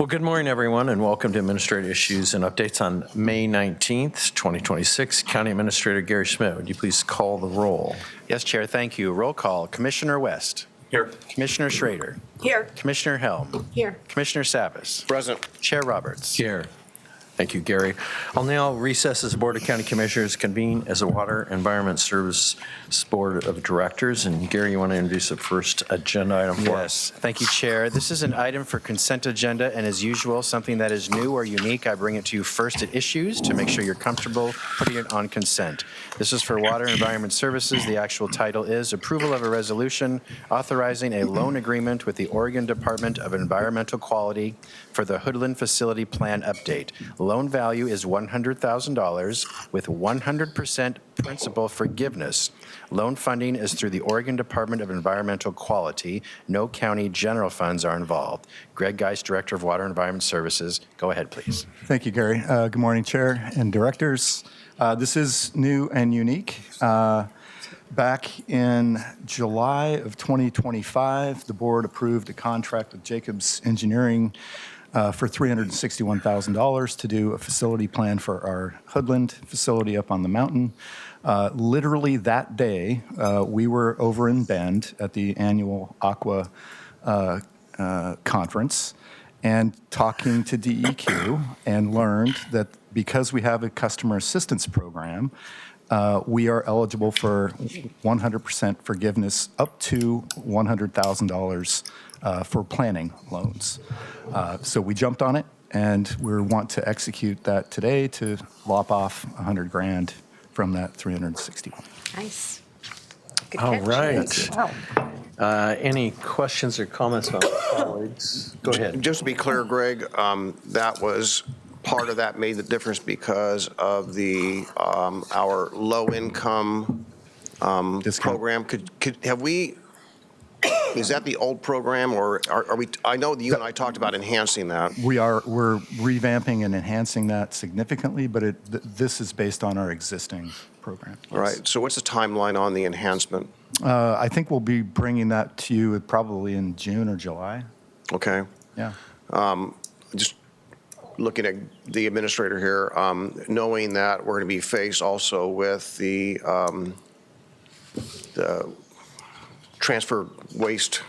Well, good morning, everyone, and welcome to Administrative Issues and Updates on May 19th, 2026. County Administrator Gary Schmidt, would you please call the roll? Yes, Chair, thank you. Roll call. Commissioner West. Here. Commissioner Schrader. Here. Commissioner Helm. Here. Commissioner Savas. Present. Chair Roberts. Here. Thank you, Gary. I'll now recess as the Board of County Commissioners, convene as a Water Environment Service Board of Directors. And Gary, you want to introduce the first agenda item for us? Yes, thank you, Chair. This is an item for consent agenda, and as usual, something that is new or unique, I bring it to you first at issues to make sure you're comfortable putting it on consent. This is for Water and Environment Services. The actual title is Approval of a Resolution Authorizing a Loan Agreement with the Oregon Department of Environmental Quality for the Hoodland Facility Plan Update. Loan value is $100,000 with 100% principal forgiveness. Loan funding is through the Oregon Department of Environmental Quality. No county general funds are involved. Greg Geist, Director of Water and Environment Services. Go ahead, please. Thank you, Gary. Good morning, Chair and Directors. This is new and unique. Back in July of 2025, the board approved a contract with Jacobs Engineering for $361,000 to do a facility plan for our Hoodland facility up on the mountain. Literally that day, we were over in Bend at the annual Aqua conference and talking to DEQ, and learned that because we have a customer assistance program, we are eligible for 100% forgiveness up to $100,000 for planning loans. So we jumped on it, and we want to execute that today to lop off $100,000 from that 361. Nice. Good All catch. right. Wow. Any questions or comments about colleagues? Go ahead. Just to be clear, Greg, that was part of that made the difference because of the our low-income Discount. program. Have we? Is that the old program, or are we? I know that you and I talked about enhancing that. We're revamping and enhancing that significantly, but this is based on our existing program. Yes. All right. So what's the timeline on the enhancement? I think we'll be bringing that to you probably in June or July. Okay. Yeah. Just looking at the administrator here, knowing that we're going to be faced also with the transfer waste,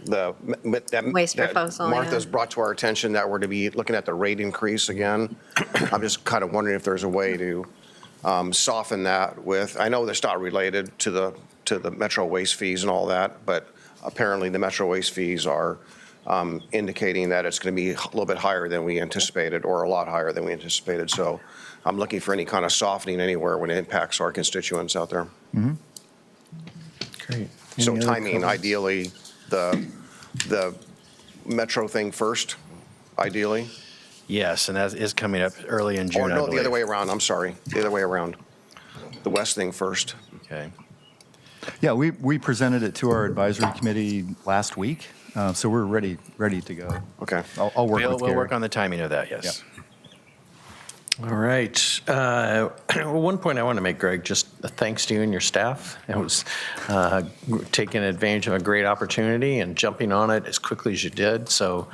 Waste proposal, Martha's yeah. brought to our attention that we're to be looking at the rate increase again. I'm just kind of wondering if there's a way to soften that with, I know that's not related to the Metro waste fees and all that, but apparently the Metro waste fees are indicating that it's going to be a little bit higher than we anticipated, or a lot higher than we anticipated. So I'm looking for any kind of softening anywhere when it impacts our constituents out there. Mm-hmm. Great. So Any other timing, comments? ideally, the Metro thing first, ideally. Yes, and that is coming up early in June, Or I no, the other believe. way around, I'm sorry. The other way around. The West thing first. Okay. Yeah, we presented it to our advisory committee last week, so we're ready to go. Okay. I'll work with We'll Gary. work on the timing of that, yes. All right. One point I want to make, Greg, just a thanks to you and your staff. It was taking advantage of a great opportunity and jumping on it as quickly as you did. So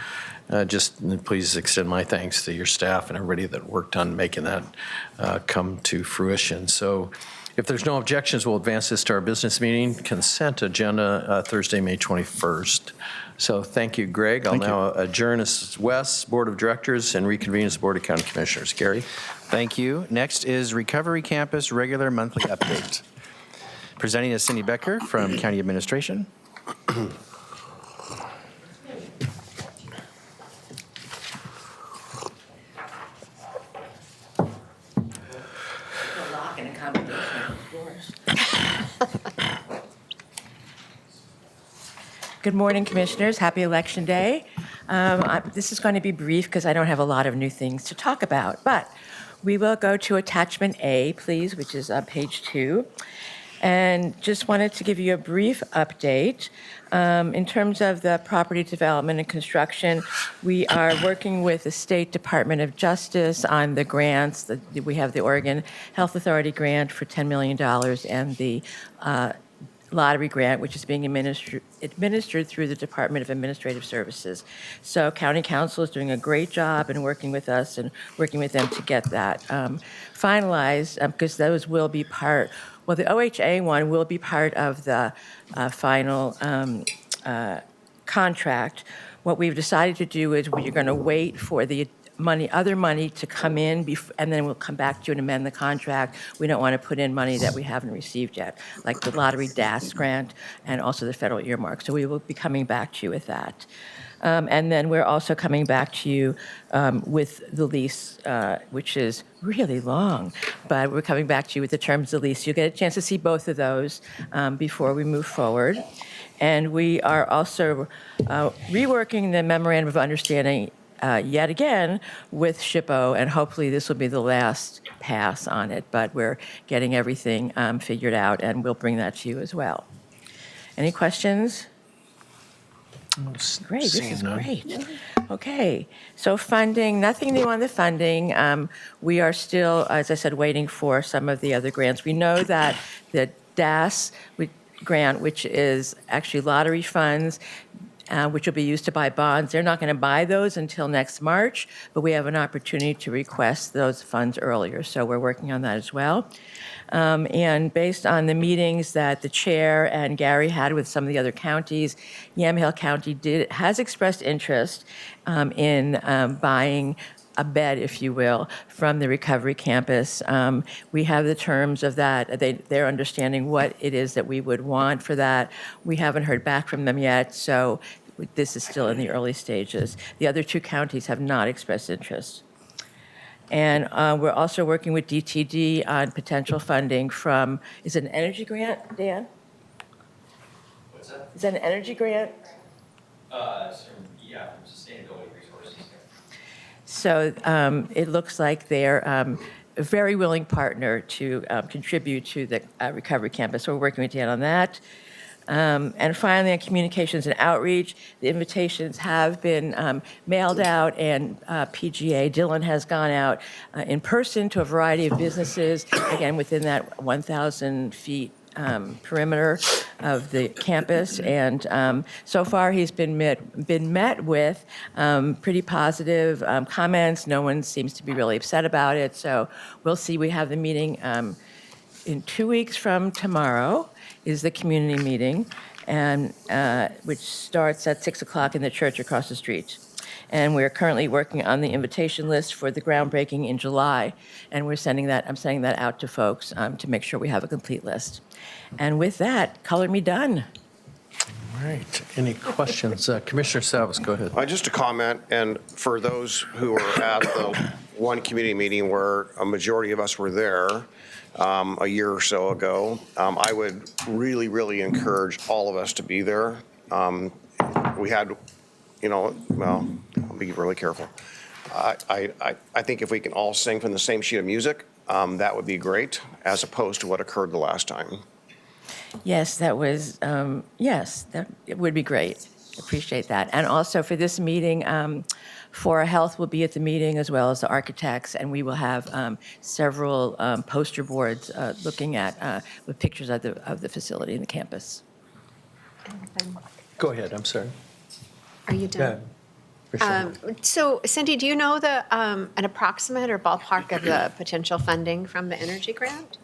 just please extend my thanks to your staff and everybody that worked on making that come to fruition. So if there's no objections, we'll advance this to our business meeting consent agenda Thursday, May 21st. So thank you, Greg. I'll now adjourn as Wes Board of Directors and reconvene as Board of County Commissioners. Gary? Thank you. Next is Recovery Campus Regular Monthly Update. Presenting is Cindy Becker from County Administration. Good morning, Commissioners. Happy Election Day. This is going to be brief because I don't have a lot of new things to talk about, but we will go to Attachment A, please, which is on page 2. And just wanted to give you a brief update. In terms of the property development and construction, we are working with the State Department of Justice on the grants. We have the Oregon Health Authority grant for $10 million and the lottery grant, which is being administered through the Department of Administrative Services. So County Council is doing a great job in working with us and working with them to get that finalized, because those will be part, well, the OHA one will be part of the final contract. What we've decided to do is we're going to wait for the other money to come in, and then we'll come back to you and amend the contract. We don't want to put in money that we haven't received yet, like the lottery DAS grant and also the federal earmark. So we will be coming back to you with that. And then we're also coming back to you with the lease, which is really long, but we're coming back to you with the terms of the lease. You'll get a chance to see both of those before we move forward. And we are also reworking the memorandum of understanding yet again with SHPO, and hopefully this will be the last pass on it, but we're getting everything figured out, and we'll bring that to you as well. Any questions? Great, this is great. Okay, so funding, nothing new on the funding. We are still, as I said, waiting for some of the other grants. We know that the DAS grant, which is actually lottery funds, which will be used to buy bonds. They're not going to buy those until next March, but we have an opportunity to request those funds earlier. So we're working on that as well. And based on the meetings that the chair and Gary had with some of the other counties, Yamhill County has expressed interest in buying a bed, if you will, from the recovery campus. We have the terms of that. They're understanding what it is that we would want for that. We haven't heard back from them yet, so this is still in the early stages. The other two counties have not expressed interest. And we're also working with DTD on potential funding from, is it an energy grant, Dan? What's that? Is that an energy grant? Yeah, from sustainability resources. So it looks like they're a very willing partner to contribute to the recovery campus. So we're working with Dan on that. And finally, on communications and outreach, the invitations have been mailed out, and PGA, Dylan, has gone out in person to a variety of businesses, again, within that 1,000 feet perimeter of the campus. And so far, he's been met with pretty positive comments. No one seems to be really upset about it. So we'll see. We have the meeting in 2 weeks from tomorrow is the community meeting, and which starts at 6 o'clock in the church across the street. And we're currently working on the invitation list for the groundbreaking in July, and I'm sending that out to folks to make sure we have a complete list. And with that, color me done. All right. Any questions? Commissioner Salvis, go ahead. Just a comment, and for those who were at the one community meeting where a majority of us were there a year or so ago, I would really, really encourage all of us to be there. We had, well, I'll be really careful. I think if we can all sing from the same sheet of music, that would be great, as opposed to what occurred the last time. Yes, that was, yes, that it would be great. Appreciate that. And also for this meeting, Fora Health will be at the meeting, as well as the architects, and we will have several poster boards looking at with pictures of the facility and the campus. Go ahead, I'm sorry. Are you Go done? ahead. So Cindy, do you know an approximate or ballpark of the potential funding from the energy grant?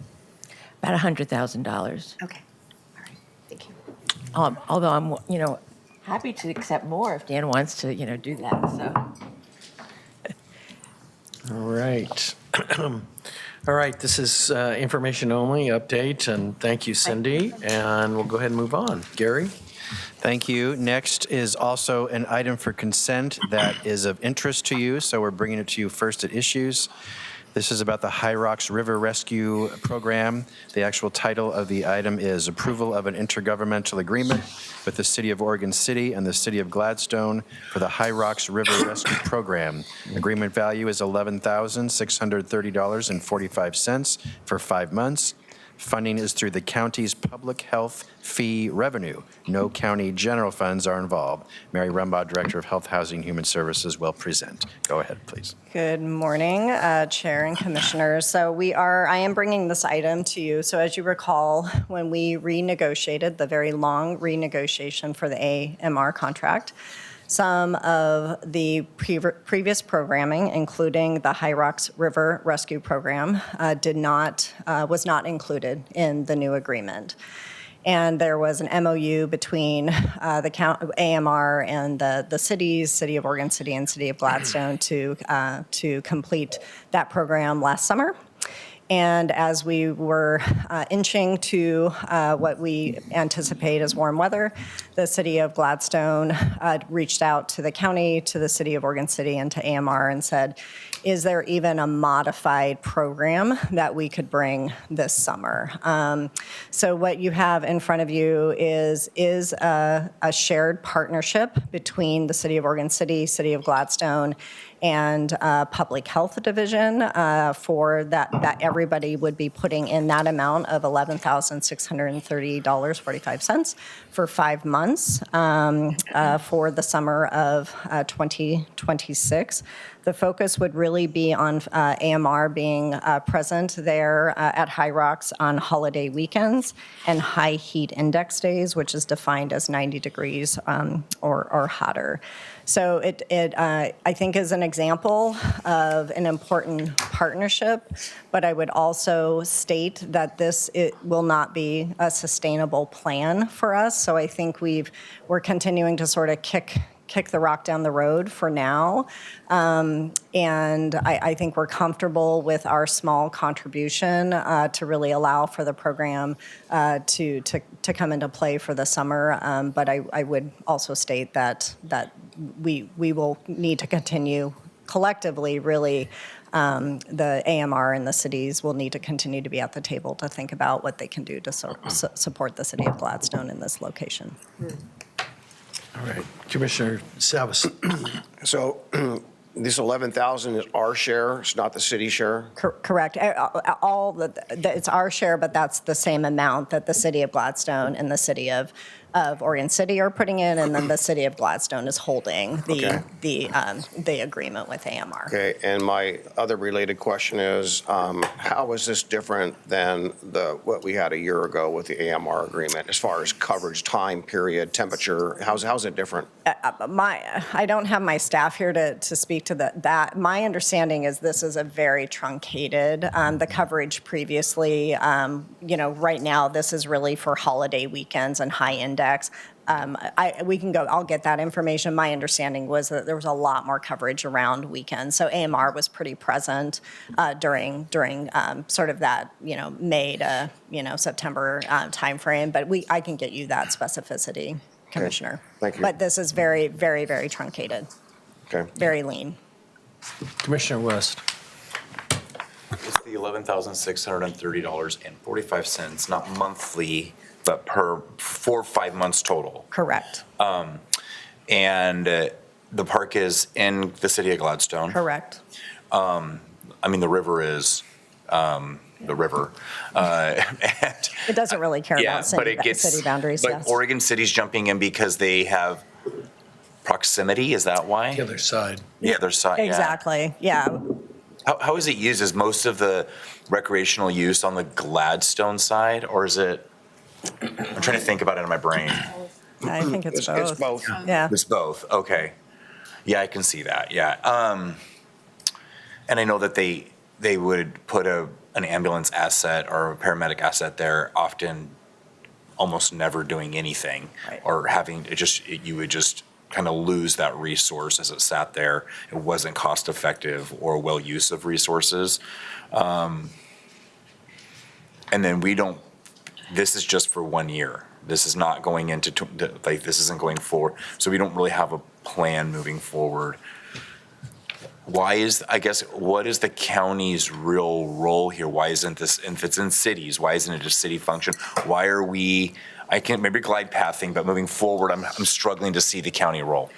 About $100,000. Okay, all right, thank you. Although I'm, happy to accept more if Dan wants to, do that, so. All right. All right, this is information only update, and thank you, Cindy. And we'll go ahead and move on. Gary? Thank you. Next is also an item for consent that is of interest to you, so we're bringing it to you first at issues. This is about the High Rocks River Rescue Program. The actual title of the item is Approval of an Intergovernmental Agreement with the City of Oregon City and the City of Gladstone for the High Rocks River Rescue Program. Agreement value is $11,630.45 for 5 months. Funding is through the county's public health fee revenue. No county general funds are involved. Mary Rumbaugh, Director of Health, Housing, and Human Services, will present. Go ahead, please. Good morning, Chair and Commissioners. So I am bringing this item to you. So as you recall, when we renegotiated the very long renegotiation for the AMR contract, some of the previous programming, including the High Rocks River Rescue Program, was not included in the new agreement. And there was an MOU between the AMR and the cities, City of Oregon City and City of Gladstone, to complete that program last summer. And as we were inching to what we anticipate as warm weather, the City of Gladstone reached out to the county, to the City of Oregon City, and to AMR and said, is there even a modified program that we could bring this summer? So what you have in front of you is a shared partnership between the City of Oregon City, City of Gladstone, and Public Health Division for that everybody would be putting in that amount of $11,630.45 for 5 months for the summer of 2026. The focus would really be on AMR being present there at High Rocks on holiday weekends and high heat index days, which is defined as 90 degrees or hotter. So it I think is an example of an important partnership, but I would also state that it will not be a sustainable plan for us. So I think we're continuing to sort of kick the rock down the road for now. And I think we're comfortable with our small contribution to really allow for the program to come into play for the summer. But I would also state that we will need to continue collectively, really, the AMR and the cities will need to continue to be at the table to think about what they can do to support the City of Gladstone in this location. All right, Commissioner Savas. So this 11,000 is our share, it's not the city share? Correct. It's our share, but that's the same amount that the City of Gladstone and the City of Oregon City are putting in, and then the City of Gladstone is holding the agreement with AMR. Okay, and my other related question is, how is this different than what we had a year ago with the AMR agreement as far as coverage, time period, temperature? How's it different? I don't have my staff here to speak to that. My understanding is this is a very truncated, the coverage previously, right now this is really for holiday weekends and high index. I'll get that information. My understanding was that there was a lot more coverage around weekends. So AMR was pretty present during sort of that, May to, September timeframe. But I can get you that specificity, Commissioner. Okay. Thank you. But this is very, very, very truncated, Okay. very lean. Commissioner West. It's the $11,630.45, not monthly, but for 5 months total. Correct. And the park is in the city of Gladstone. Correct. The river is the river. And It doesn't really care yeah, about but it gets city boundaries, But yes. Oregon City's jumping in because they have proximity. Is that why? The other side. Yeah, their side. Yeah. Exactly, yeah. How is it used? Is most of the recreational use on the Gladstone side, or is it? I'm trying to think about it in my brain. I think it's both. It's both. Yeah. It's both. Okay. Yeah, I can see that. Yeah. And I know that they would put an ambulance asset or a paramedic asset there, often almost never doing anything, Right. or having you would just kind of lose that resource as it sat there. It wasn't cost effective or well use of resources. And then this is just for 1 year. This is not going into, this isn't going forward. So we don't really have a plan moving forward. What is the county's real role here? Why isn't this, if it's in cities, why isn't it a city function? Why are we, I can maybe glide pathing, but moving forward, I'm struggling to see the county role.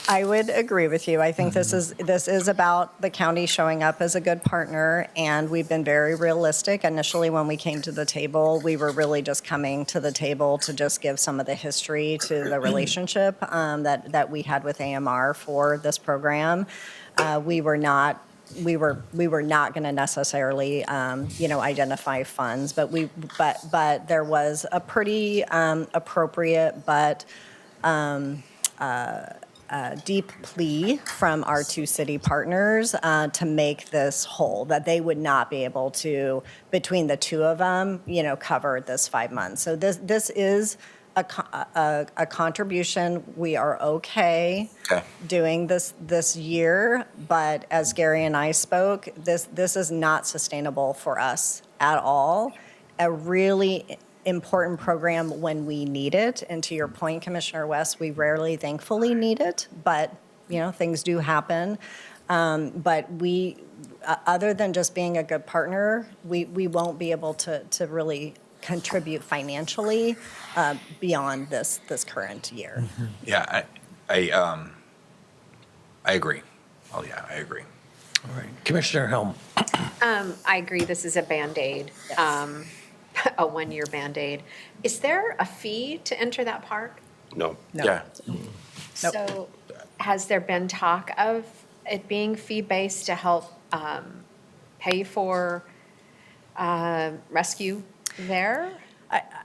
I would agree with you. I think this is about the county showing up as a good partner, and we've been very realistic. Initially, when we came to the table, we were really just coming to the table to just give some of the history to the relationship that we had with AMR for this program. We were not going to necessarily, identify funds, but there was a pretty appropriate but deep plea from our two city partners to make this whole, that they would not be able to, between the two of them, cover this 5 months. So this is a contribution. We are okay doing this year, but as Gary and I spoke, this is not sustainable for us at all. A really important program when we need it. And to your point, Commissioner West, we rarely, thankfully, need it, but things do happen. But we, other than just being a good partner, we won't be able to really contribute financially beyond this current year. Yeah, I agree. Oh, yeah, I agree. All right. Commissioner Helm. I agree, this is a Band-Aid, a one-year Band-Aid. Is there a fee to enter that park? No. Yeah. So has there been talk of it being fee-based to help pay for rescue there?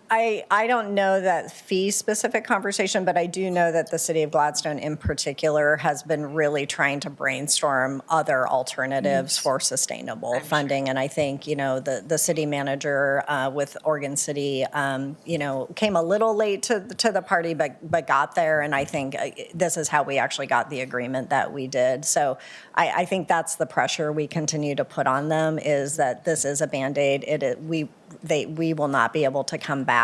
I don't know that fee-specific conversation, but I do know that the city of Gladstone in particular has been really trying to brainstorm other alternatives for sustainable funding. And I think, the city manager with Oregon City, came a little late to the party, but got there. And I think this is how we actually got the agreement that we did. So I think that's the pressure we continue to put on them, is that this is a Band-Aid. We will not be able to come back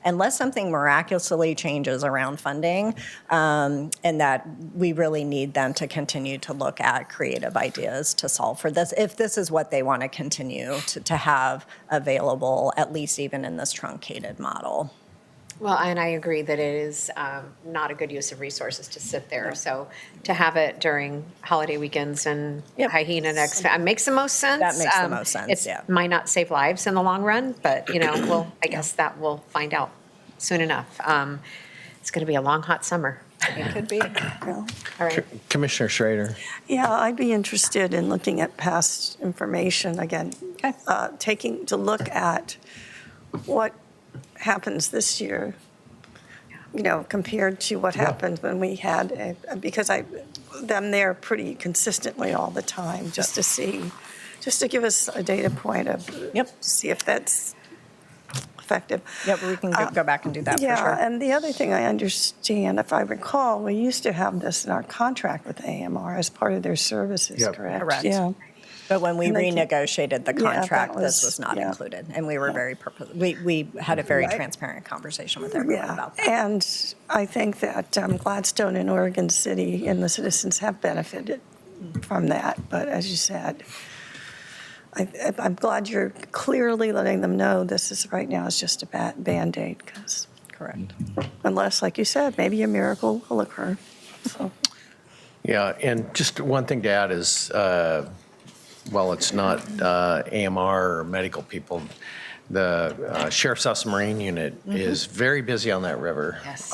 unless something miraculously changes around funding, and that we really need them to continue to look at creative ideas to solve for this, if this is what they want to continue to have available, at least even in this truncated model. Well, and I agree that it is not a good use of resources to sit there. So to have it during holiday weekends and hyena makes the most sense. That makes the most sense, yeah. It might not save lives in the long run, but, I guess that we'll find out soon enough. It's going to be a long, hot summer. It could be. All right. Commissioner Schrader. Yeah, I'd be interested in looking at past information again, taking to look at what happens this year, compared to what happened when we had, because them there pretty consistently all the time, just to give us a data point of, see if that's effective. Yep, we can go back and do that for sure. Yeah, and the other thing I understand, if I recall, we used to have this in our contract with AMR as part of their services, correct? Correct. Yeah. But when we And they can- renegotiated the Yeah, contract, that this was- was not yeah. included. And we were very we had a very Right. transparent conversation with everyone about that. And I think that Gladstone and Oregon City and the citizens have benefited from that. But as you said, I'm glad you're clearly letting them know this is right now is just a Band-Aid, because Correct. unless, like you said, maybe a miracle will occur. So, Yeah, and just one thing to add is, while it's not AMR or medical people, the Sheriff's House Marine Unit is very busy on that river. Yes.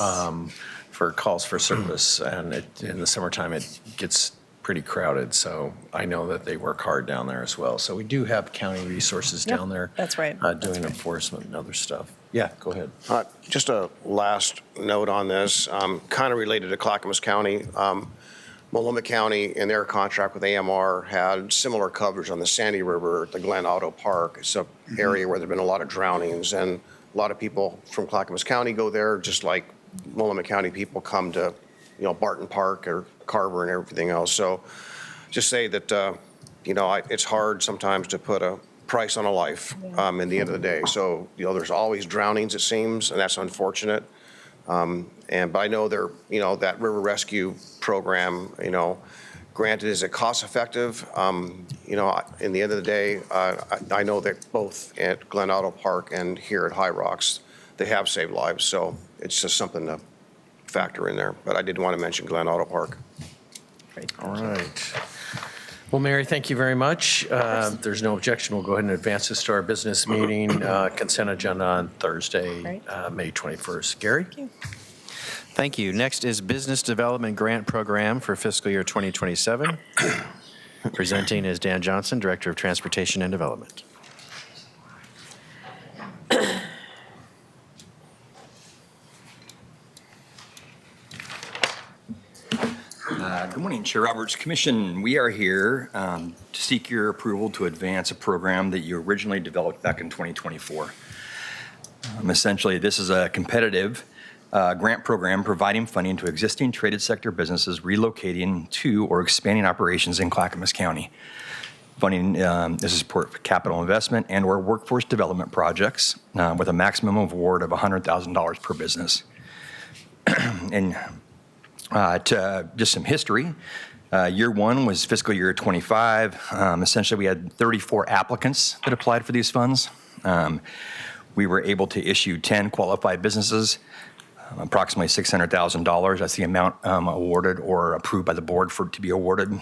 For calls for service, and in the summertime, it gets pretty crowded, so I know that they work hard down there as well. So we do have county resources down there. that's right. Doing enforcement and other stuff. Yeah, go ahead. Just a last note on this, kind of related to Clackamas County. Multnomah County, in their contract with AMR, had similar coverage on the Sandy River at the Glen Auto Park. It's an area where there have been a lot of drownings, and a lot of people from Clackamas County go there, just like Multnomah County people come to, Barton Park or Carver and everything else. So just say that, it's hard sometimes to put a price on a life in the end of the day. So, there's always drownings, it seems, and that's unfortunate. But I know that river rescue program, granted, is it cost effective? In the end of the day, I know that both at Glen Auto Park and here at High Rocks, they have saved lives. So it's just something to factor in there. But I did want to mention Glen Auto Park. All right. Well, Mary, thank you very much. If there's no objection, we'll go ahead and advance this to our business meeting, consent agenda on Thursday, May 21st. Gary? Thank you. Next is Business Development Grant Program for fiscal year 2027. Presenting is Dan Johnson, Director of Transportation and Development. Good morning, Chair Roberts, Commission. We are here to seek your approval to advance a program that you originally developed back in 2024. Essentially, this is a competitive grant program providing funding to existing traded sector businesses relocating to or expanding operations in Clackamas County. Funding is to support capital investment and or workforce development projects with a maximum award of $100,000 per business. And to just some history, year one was fiscal year 25. Essentially, we had 34 applicants that applied for these funds. We were able to issue 10 qualified businesses, approximately $600,000. That's the amount awarded or approved by the board for it to be awarded.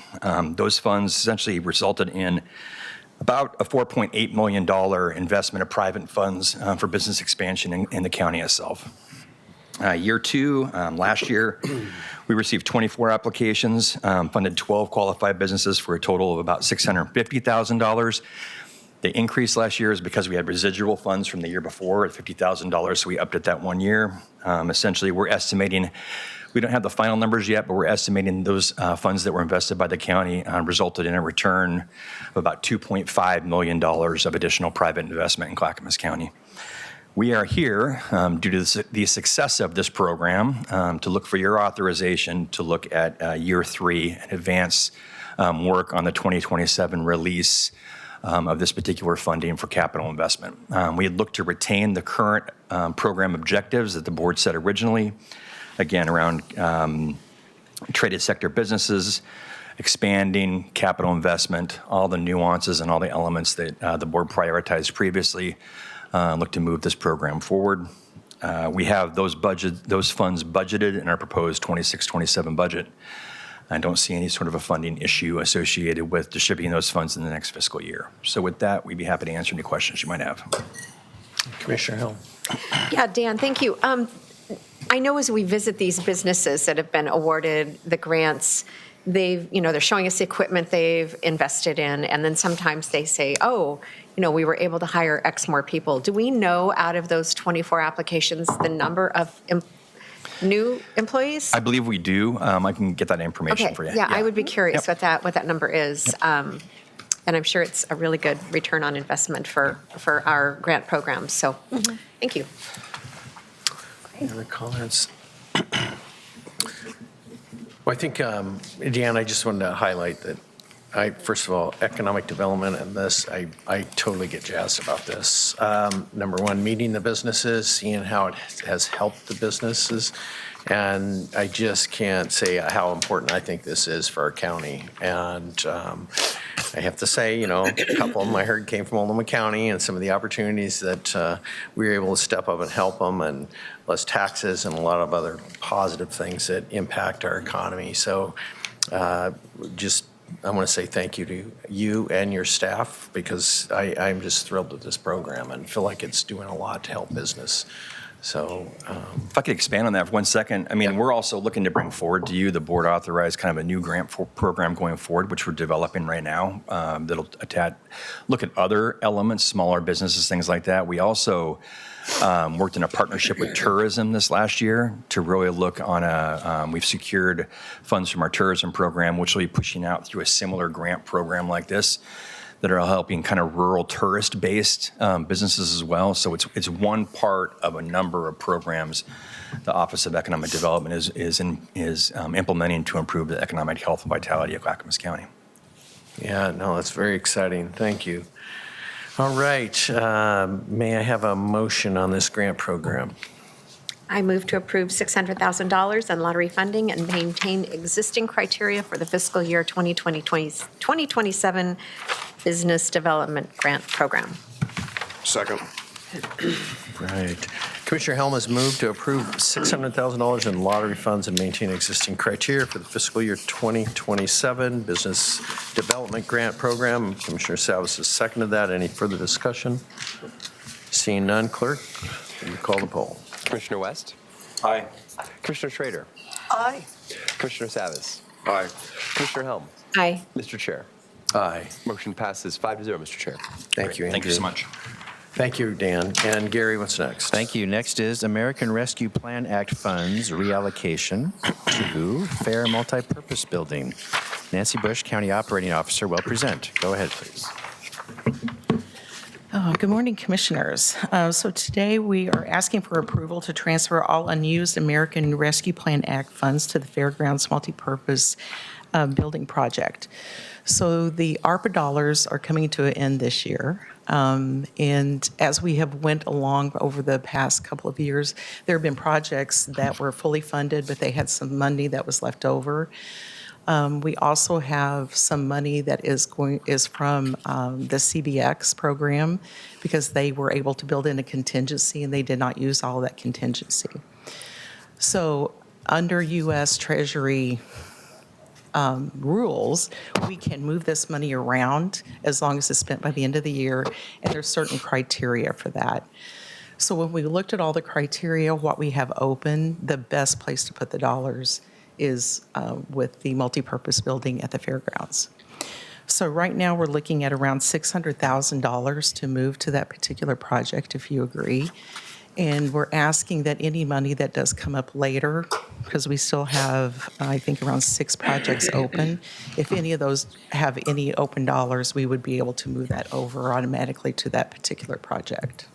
Those funds essentially resulted in about a $4.8 million investment of private funds for business expansion in the county itself. Year two, last year, we received 24 applications, funded 12 qualified businesses for a total of about $650,000. The increase last year is because we had residual funds from the year before at $50,000, so we upped it that 1 year. Essentially, we're estimating, we don't have the final numbers yet, but we're estimating those funds that were invested by the county resulted in a return of about $2.5 million of additional private investment in Clackamas County. We are here due to the success of this program to look for your authorization to look at year three and advance work on the 2027 release of this particular funding for capital investment. We had looked to retain the current program objectives that the board set originally, again, around traded sector businesses, expanding capital investment, all the nuances and all the elements that the board prioritized previously. Look to move this program forward. We have those funds budgeted in our proposed 26-27 budget. I don't see any sort of a funding issue associated with distributing those funds in the next fiscal year. So with that, we'd be happy to answer any questions you might have. Commissioner Hill. Yeah, Dan, thank you. I know as we visit these businesses that have been awarded the grants, they're showing us the equipment they've invested in, and then sometimes they say, oh, we were able to hire X more people. Do we know out of those 24 applications the number of new employees? I believe we do. I can get that information for you. Yeah, I would be curious what that number is. And I'm sure it's a really good return on investment for our grant programs. So thank you. Any other comments? Well, I think, Deanne, I just wanted to highlight that first of all, economic development and this, I totally get jazzed about this. Number one, meeting the businesses, seeing how it has helped the businesses. And I just can't say how important I think this is for our county. And I have to say, a couple of them I heard came from Oklahoma County, and some of the opportunities that we were able to step up and help them, and less taxes and a lot of other positive things that impact our economy. So I want to say thank you to you and your staff, because I'm just thrilled with this program and feel like it's doing a lot to help business. So if I could expand on that for 1 second. I mean, we're also looking to bring forward to you, the board authorized kind of a new grant program going forward, which we're developing right now, that'll look at other elements, smaller businesses, things like that. We also worked in a partnership with tourism this last year to really look on we've secured funds from our tourism program, which will be pushing out through a similar grant program like this that are helping kind of rural tourist-based businesses as well. So it's one part of a number of programs the Office of Economic Development is implementing to improve the economic health and vitality of Clackamas County. yeah, no, that's very exciting. Thank you. All right. May I have a motion on this grant program? I move to approve $600,000 in lottery funding and maintain existing criteria for the fiscal year 2027 Business Development Grant Program. Second. Right. Commissioner Helm has moved to approve $600,000 in lottery funds and maintain existing criteria for the fiscal year 2027 Business Development Grant Program. Commissioner Savas has seconded that. Any further discussion? Seeing none, clerk, will you call the poll? Commissioner West? Aye. Commissioner Schrader? Aye. Commissioner Savas? Aye. Commissioner Helm? Aye. Mr. Chair? Aye. Motion passes 5-0, Mr. Chair. Thank you, Andrew. Thank you so much. Thank you, Dan. And Gary, what's next? Thank you. Next is American Rescue Plan Act funds reallocation to Fair Multipurpose Building. Nancy Bush, County Operating Officer, will present. Go ahead, please. Good morning, Commissioners. So today we are asking for approval to transfer all unused American Rescue Plan Act funds to the Fairgrounds Multipurpose Building Project. So the ARPA dollars are coming to an end this year. And as we have went along over the past couple of years, there have been projects that were fully funded, but they had some money that was left over. We also have some money that is from the CBX program because they were able to build in a contingency and they did not use all that contingency. So under U.S. Treasury rules, we can move this money around as long as it's spent by the end of the year, and there's certain criteria for that. So when we looked at all the criteria, what we have open, the best place to put the dollars is with the multipurpose building at the fairgrounds. So right now, we're looking at around $600,000 to move to that particular project, if you agree. And we're asking that any money that does come up later, because we still have, I think, around 6 projects open, if any of those have any open dollars, we would be able to move that over automatically to that particular project.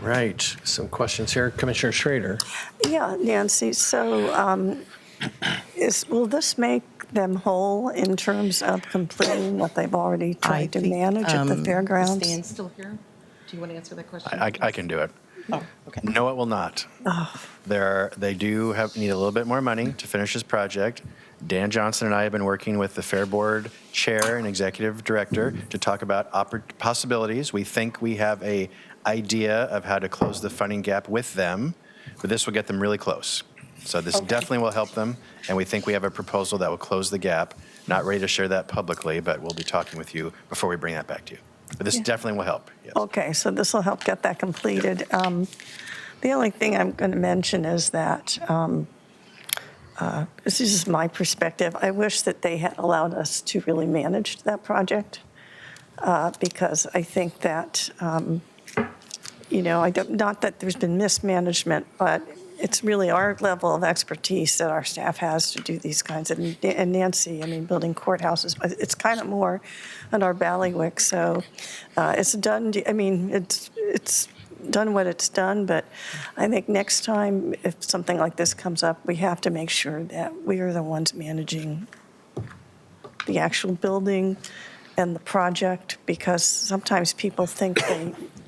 Right. Some questions here. Commissioner Schrader. Yeah, Nancy, so will this make them whole in terms of completing what they've already tried to manage at the fairgrounds? Is Dan still here? Do you want to answer that question? I can do it. Oh, okay. No, it will not. They do need a little bit more money to finish this project. Dan Johnson and I have been working with the Fair Board Chair and Executive Director to talk about possibilities. We think we have an idea of how to close the funding gap with them, but this will get them really close. So this definitely will help them, and we think we have a proposal that will close the gap. Not ready to share that publicly, but we'll be talking with you before we bring that back to you. But this definitely will help, yes. Okay, so this will help get that completed. The only thing I'm going to mention is that, this is my perspective, I wish that they had allowed us to really manage that project, because I think that, not that there's been mismanagement, but it's really our level of expertise that our staff has to do these kinds of, and Nancy, building courthouses, but it's kind of more on our bailiwick. So it's done, it's done what it's done, but I think next time if something like this comes up, we have to make sure that we are the ones managing the actual building and the project, because sometimes people think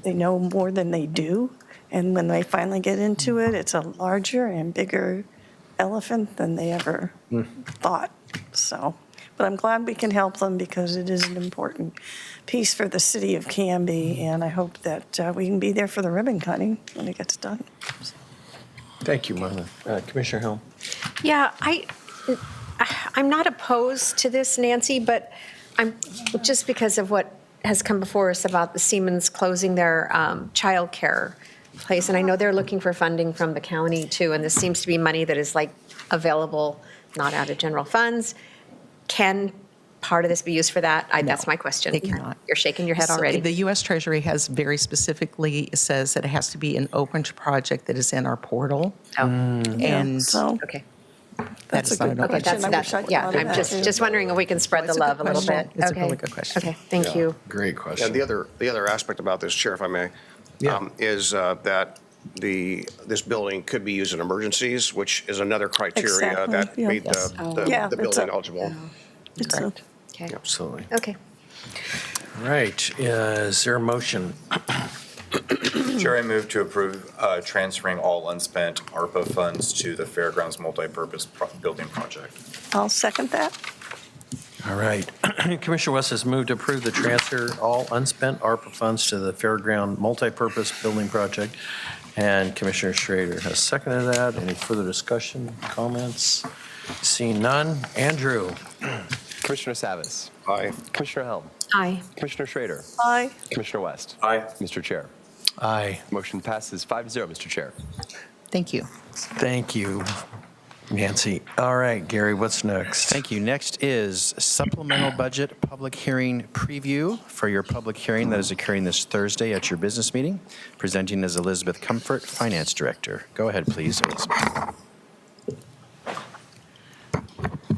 they know more than they do. And when they finally get into it, it's a larger and bigger elephant than they ever thought. So, but I'm glad we can help them because it is an important piece for the city of Canby, and I hope that we can be there for the ribbon cutting when it gets done. Thank you, Marla. Commissioner Helm. Yeah, I'm not opposed to this, Nancy, but I'm just because of what has come before us about the Siemens closing their childcare place, and I know they're looking for funding from the county too, and this seems to be money that is available, not out of general funds. Can part of this be used for that? That's my question. It cannot. You're shaking your head So already. the U.S. Treasury has very specifically says that it has to be an open project that is in our portal. And So Okay. that is not an open Okay, question. I wish that's, I'd yeah, thought of I'm that, too. just wondering if we can spread the It's a good love a little question. bit. It's a Okay. really good question. Okay, thank you. Great question. And the other aspect about this, Chair, if I may, is that this building could be used in emergencies, which is another criteria Exactly, that yeah. made Yes. Yeah, the it's building a- eligible. it's Correct. Okay. Absolutely. Okay. All right. Is there a motion? Chair, I move to approve transferring all unspent ARPA funds to the Fairgrounds Multipurpose Building Project. I'll second that. All right. Commissioner West has moved to approve the transfer all unspent ARPA funds to the Fairground Multipurpose Building Project, and Commissioner Schrader has seconded that. Any further discussion, comments? Seeing none. Andrew? Commissioner Savas. Aye. Commissioner Helm. Aye. Commissioner Schrader. Aye. Commissioner West. Aye. Mr. Chair. Aye. Motion passes 5-0, Mr. Chair. Thank you. Thank you, Nancy. All right, Gary, what's next? Thank you. Next is supplemental budget public hearing preview for your public hearing that is occurring this Thursday at your business meeting. Presenting is Elizabeth Comfort, Finance Director. Go ahead, please, Elizabeth.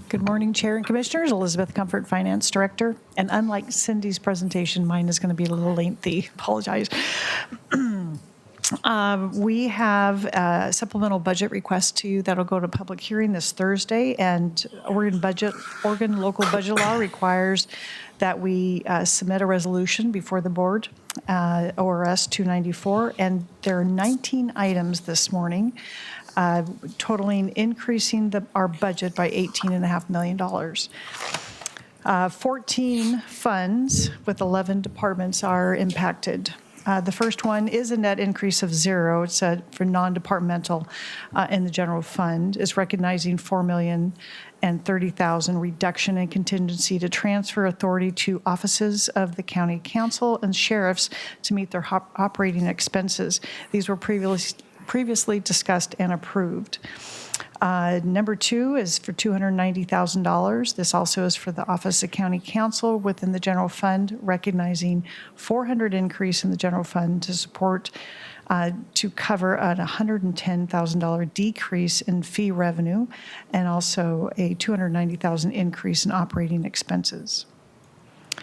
Good morning, Chair and Commissioners. Elizabeth Comfort, Finance Director. And unlike Cindy's presentation, mine is going to be a little lengthy. Apologize. We have a supplemental budget request to you that'll go to public hearing this Thursday. And Oregon local budget law requires that we submit a resolution before the board, ORS 294. And there are 19 items this morning, totaling increasing our budget by $18.5 million. 14 funds with 11 departments are impacted. The first one is a net increase of zero. It's for non-departmental in the general fund. It's recognizing $4,030,000 reduction in contingency to transfer authority to offices of the county council and sheriffs to meet their operating expenses. These were previously discussed and approved. Number two is for $290,000. This also is for the Office of County Council within the general fund, recognizing $400,000 increase in the general fund to support, to cover a $110,000 decrease in fee revenue, and also a $290,000 increase in operating expenses.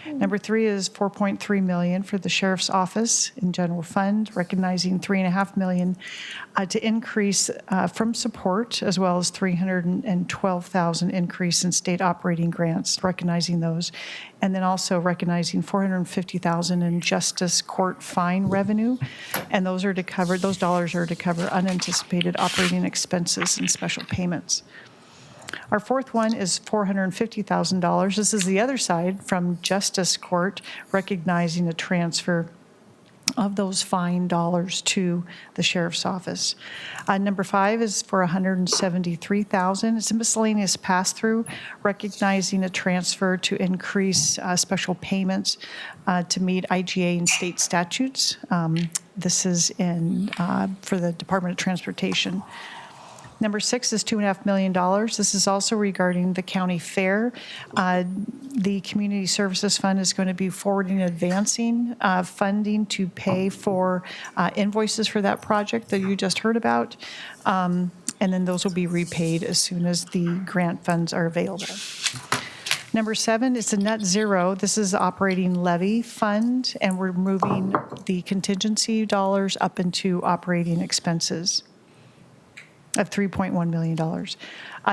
Number three is $4.3 million for the Sheriff's Office in general fund, recognizing $3.5 million to increase from support, as well as $312,000 increase in state operating grants, recognizing those, and then also recognizing $450,000 in justice court fine revenue, and those dollars are to cover unanticipated operating expenses and special payments. Our fourth one is $450,000. This is the other side from Justice Court, recognizing a transfer of those fine dollars to the Sheriff's Office. Number five is for $173,000. It's a miscellaneous pass-through, recognizing a transfer to increase special payments to meet IGA and state statutes. This is for the Department of Transportation. Number six is $2.5 million. This is also regarding the county fair. The Community Services Fund is going to be forwarding and advancing funding to pay for invoices for that project that you just heard about. And then those will be repaid as soon as the grant funds are available. Number seven is a net zero. This is the operating levy fund, and we're moving the contingency dollars up into operating expenses of $3.1 million.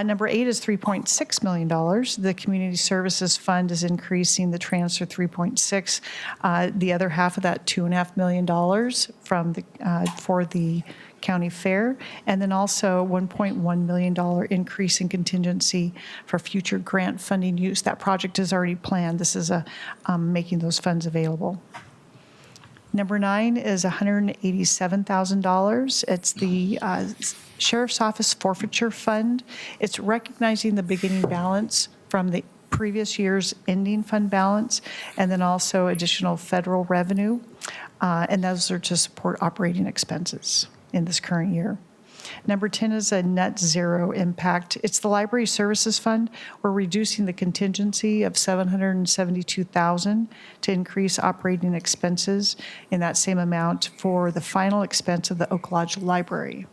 Number eight is $3.6 million. The Community Services Fund is increasing the transfer 3.6. The other half of that, $2.5 million for the county fair, and then also $1.1 million increase in contingency for future grant funding use. That project is already planned. This is making those funds available. Number nine is $187,000. It's the Sheriff's Office Forfeiture Fund. It's recognizing the beginning balance from the previous year's ending fund balance, and then also additional federal revenue, and those are to support operating expenses in this current year. Number 10 is a net zero impact. It's the Library Services Fund. We're reducing the contingency of $772,000 to increase operating expenses in that same amount for the final expense of the Oak Lodge Library.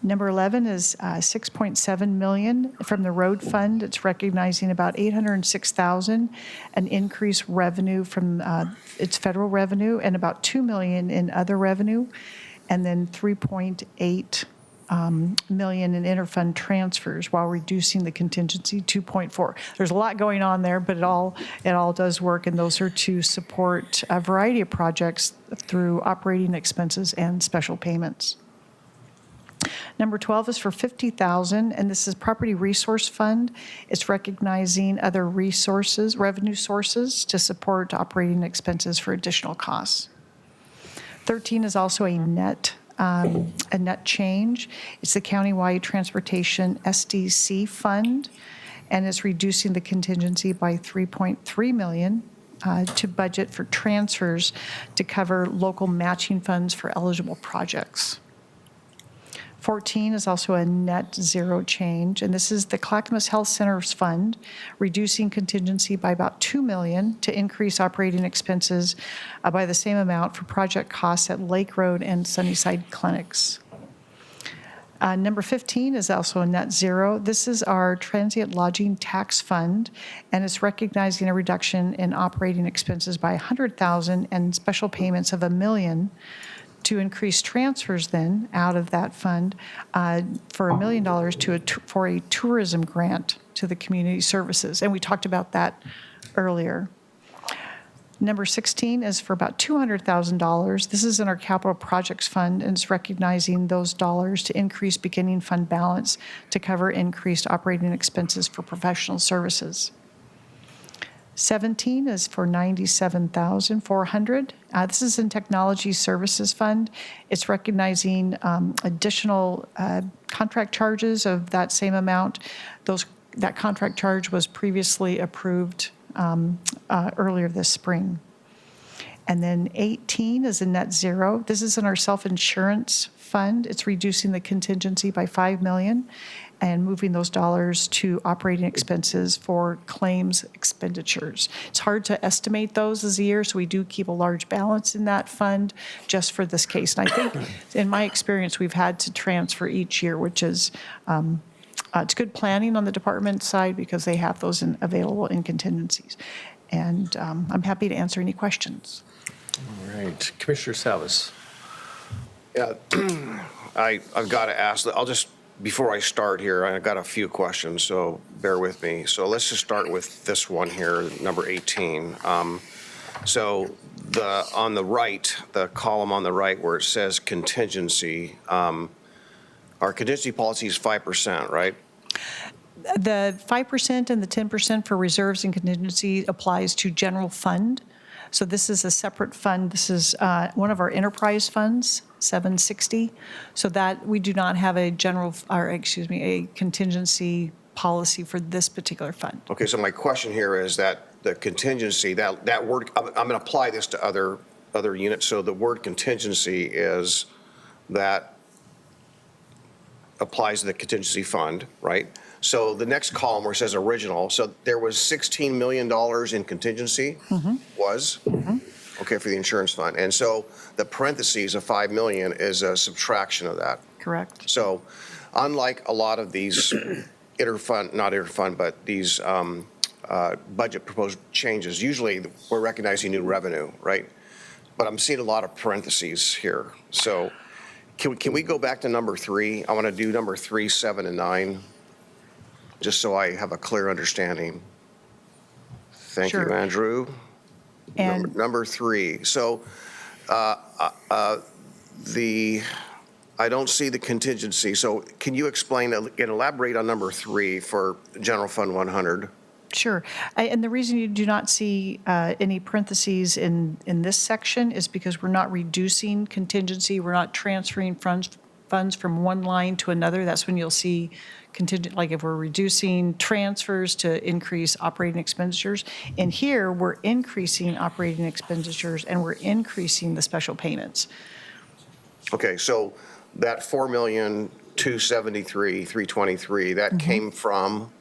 Number 11 is $6.7 million from the road fund. It's recognizing about $806,000, an increased revenue from its federal revenue, and about $2 million in other revenue, and then $3.8 million in interfund transfers while reducing the contingency 2.4. There's a lot going on there, but it all does work, and those are to support a variety of projects through operating expenses and special payments. Number 12 is for $50,000, and this is Property Resource Fund. It's recognizing other resources, revenue sources to support operating expenses for additional costs. 13 is also a net change. It's the Countywide Transportation SDC Fund, and it's reducing the contingency by $3.3 million to budget for transfers to cover local matching funds for eligible projects. 14 is also a net zero change, and this is the Clackamas Health Centers Fund, reducing contingency by about $2 million to increase operating expenses by the same amount for project costs at Lake Road and Sunnyside clinics. Number 15 is also a net zero. This is our transient lodging tax fund, and it's recognizing a reduction in operating expenses by $100,000 and special payments of $1 million to increase transfers then out of that fund for $1 million for a tourism grant to the community services. And we talked about that earlier. Number 16 is for about $200,000. This is in our capital projects fund, and it's recognizing those dollars to increase beginning fund balance to cover increased operating expenses for professional services. 17 is for $97,400. This is in Technology Services Fund. It's recognizing additional contract charges of that same amount. That contract charge was previously approved earlier this spring. And then 18 is a net zero. This is in our self-insurance fund. It's reducing the contingency by $5 million and moving those dollars to operating expenses for claims expenditures. It's hard to estimate those as a year, so we do keep a large balance in that fund just for this case. And I think, in my experience, we've had to transfer each year, which is it's good planning on the department side because they have those available in contingencies. And I'm happy to answer any questions. All right, Commissioner Savas. Yeah, I've got to ask, before I start here, I've got a few questions, so bear with me. So let's just start with this one here, number 18. So on the right, the column on the right where it says contingency, our contingency policy is 5%, right? The 5% and the 10% for reserves and contingency applies to general fund. So this is a separate fund. This is one of our enterprise funds, 760. So that we do not have a contingency policy for this particular fund. Okay, so my question here is that the contingency, that word, I'm going to apply this to other units. So the word contingency is that applies to the contingency fund, right? So the next column where it says original, so there was $16 million in contingency, was? Okay, for the insurance fund. And so the parentheses of $5 million is a subtraction of that. Correct. So unlike a lot of these these budget proposed changes, usually we're recognizing new revenue, right? But I'm seeing a lot of parentheses here. So can we go back to number 3? I want to do number 3, 7, and 9, just so I have a clear understanding. Thank you, Andrew. And number 3. So I don't see the contingency. So can you explain and elaborate on number 3 for General Fund 100? Sure. And the reason you do not see any parentheses in this section is because we're not reducing contingency. We're not transferring funds from one line to another. That's when you'll see contingent, like if we're reducing transfers to increase operating expenditures. And here, we're increasing operating expenditures and we're increasing the special payments. Okay, so that $4,273,323, that came from?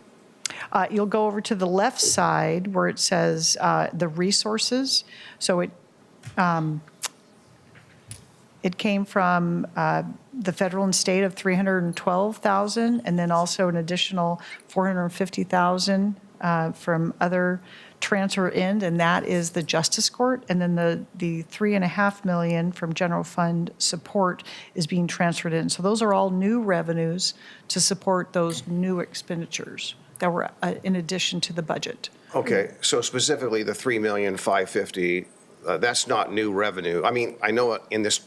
You'll go over to the left side where it says the resources. So it came from the federal and state of $312,000, and then also an additional $450,000 from other transfer in, and that is the Justice Court. And then the $3.5 million from general fund support is being transferred in. So those are all new revenues to support those new expenditures that were in addition to the budget. Okay, so specifically the $3,550,000 that's not new revenue. I mean, I know in this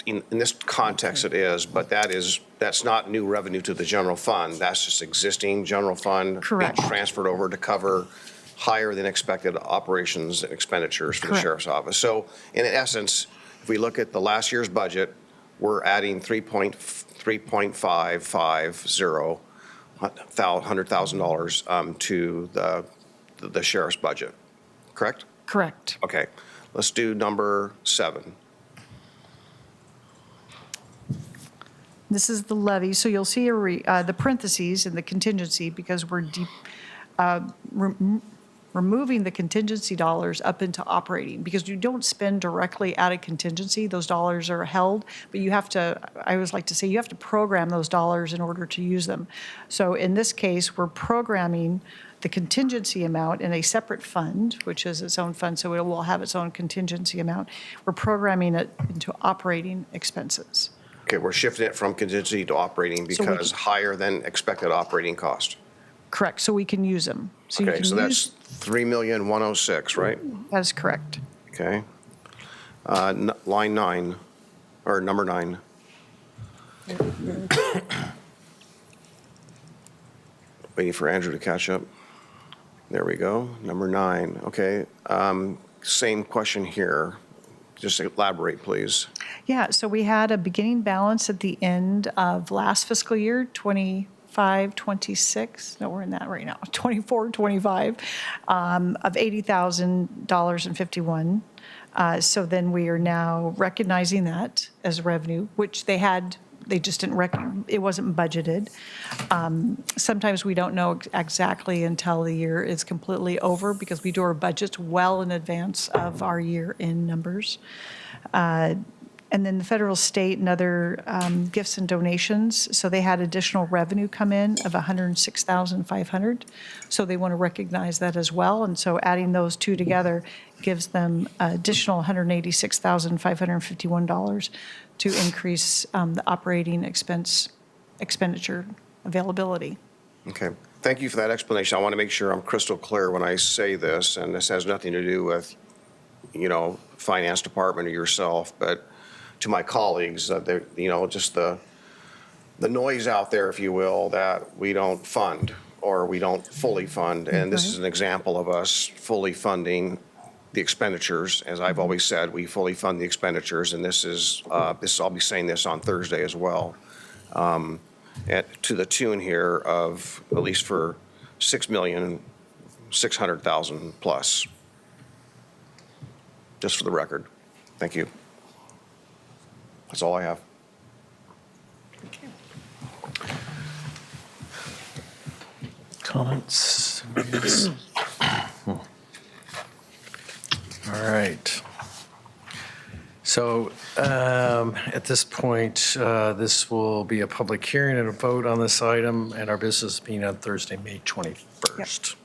context it is, but that's not new revenue to the general fund. That's just existing general fund Correct. being transferred over to cover higher than expected operations and expenditures for the Correct. sheriff's office. So in essence, if we look at the last year's budget, we're adding $3,550,000 to the sheriff's budget, correct? Correct. Okay, let's do number 7. This is the levy, so you'll see the parentheses in the contingency because we're removing the contingency dollars up into operating because you don't spend directly out of contingency. Those dollars are held, but you have to, I always like to say, you have to program those dollars in order to use them. So in this case, we're programming the contingency amount in a separate fund, which is its own fund, so it will have its own contingency amount. We're programming it into operating expenses. Okay, we're shifting it from contingency to operating So we because higher than expected operating cost. Correct, so we can use them. So you Okay, can so that's use, 3,106,000, right? that is correct. Okay. Line 9, or number 9. Waiting for Andrew to catch up. There we go, number 9, okay. Same question here. Just elaborate, please. Yeah, so we had a beginning balance at the end of last fiscal year, 25, 26, no, we're in that right now, 24, 25, of $80,000.51. So then we are now recognizing that as revenue, which they just didn't it wasn't budgeted. Sometimes we don't know exactly until the year is completely over because we do our budgets well in advance of our year-end numbers. And then the federal, state, and other gifts and donations, so they had additional revenue come in of $106,500. So they want to recognize that as well. And so adding those two together gives them additional $186,551 to increase the operating expenditure availability. Okay, thank you for that explanation. I want to make sure I'm crystal clear when I say this, and this has nothing to do with, finance department or yourself, but to my colleagues, just the noise out there, if you will, that we don't fund or we don't fully fund. And this is an example of us fully funding the expenditures. As I've always said, we fully fund the expenditures, and I'll be saying this on Thursday as well, to the tune here of at least for $6,600,000 plus. Just for the record. Thank you. That's all I have. Comments? All right. So at this point, this will be a public hearing and a vote on this item, and our business being on Thursday, May 21st.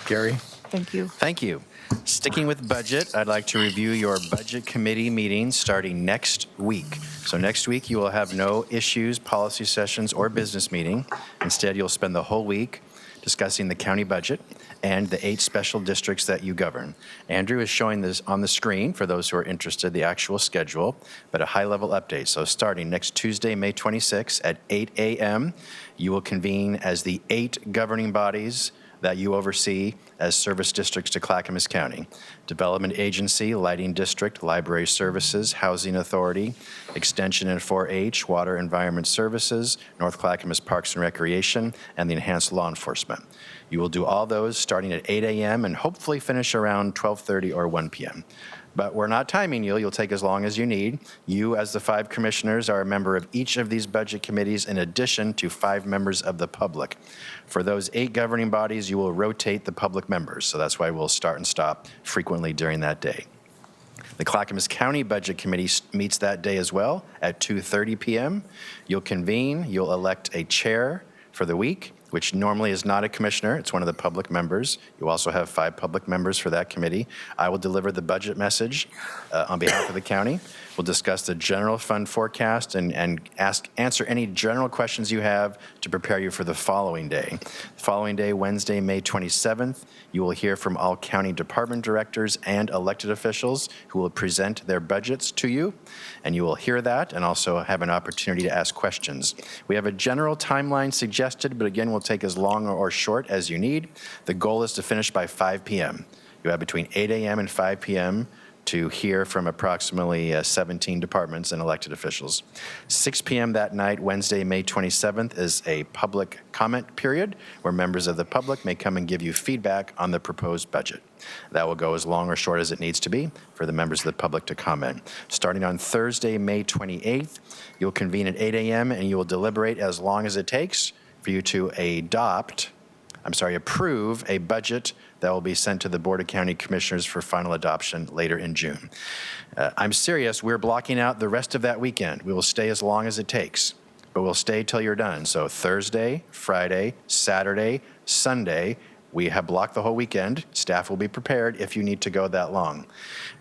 Gary? Thank you. Thank you. Sticking with budget, I'd like to review your budget committee meetings starting next week. So next week, you will have no issues, policy sessions, or business meeting. Instead, you'll spend the whole week discussing the county budget and the 8 special districts that you govern. Andrew is showing this on the screen for those who are interested, the actual schedule, but a high-level update. So starting next Tuesday, May 26th at 8 a.m., you will convene as the 8 governing bodies that you oversee as service districts to Clackamas County: Development Agency, Lighting District, Library Services, Housing Authority, Extension and 4-H, Water Environment Services, North Clackamas Parks and Recreation, and the Enhanced Law Enforcement. You will do all those starting at 8 a.m. and hopefully finish around 12:30 or 1 p.m. But we're not timing you. You'll take as long as you need. You, as the 5 commissioners, are a member of each of these budget committees in addition to 5 members of the public. For those 8 governing bodies, you will rotate the public members. So that's why we'll start and stop frequently during that day. The Clackamas County Budget Committee meets that day as well at 2:30 p.m. You'll convene. You'll elect a chair for the week, which normally is not a commissioner. It's one of the public members. You also have 5 public members for that committee. I will deliver the budget message on behalf of the county. We'll discuss the general fund forecast and answer any general questions you have to prepare you for the following day. The following day, Wednesday, May 27th, you will hear from all county department directors and elected officials who will present their budgets to you, and you will hear that and also have an opportunity to ask questions. We have a general timeline suggested, but again, we'll take as long or short as you need. The goal is to finish by 5 p.m. You have between 8 a.m. and 5 p.m. to hear from approximately 17 departments and elected officials. 6 p.m. that night, Wednesday, May 27th, is a public comment period where members of the public may come and give you feedback on the proposed budget. That will go as long or short as it needs to be for the members of the public to comment. Starting on Thursday, May 28th, you'll convene at 8 a.m. and you will deliberate as long as it takes for you to approve a budget that will be sent to the Board of County Commissioners for final adoption later in June. I'm serious, we're blocking out the rest of that weekend. We will stay as long as it takes, but we'll stay till you're done. So Thursday, Friday, Saturday, Sunday, we have blocked the whole weekend. Staff will be prepared if you need to go that long.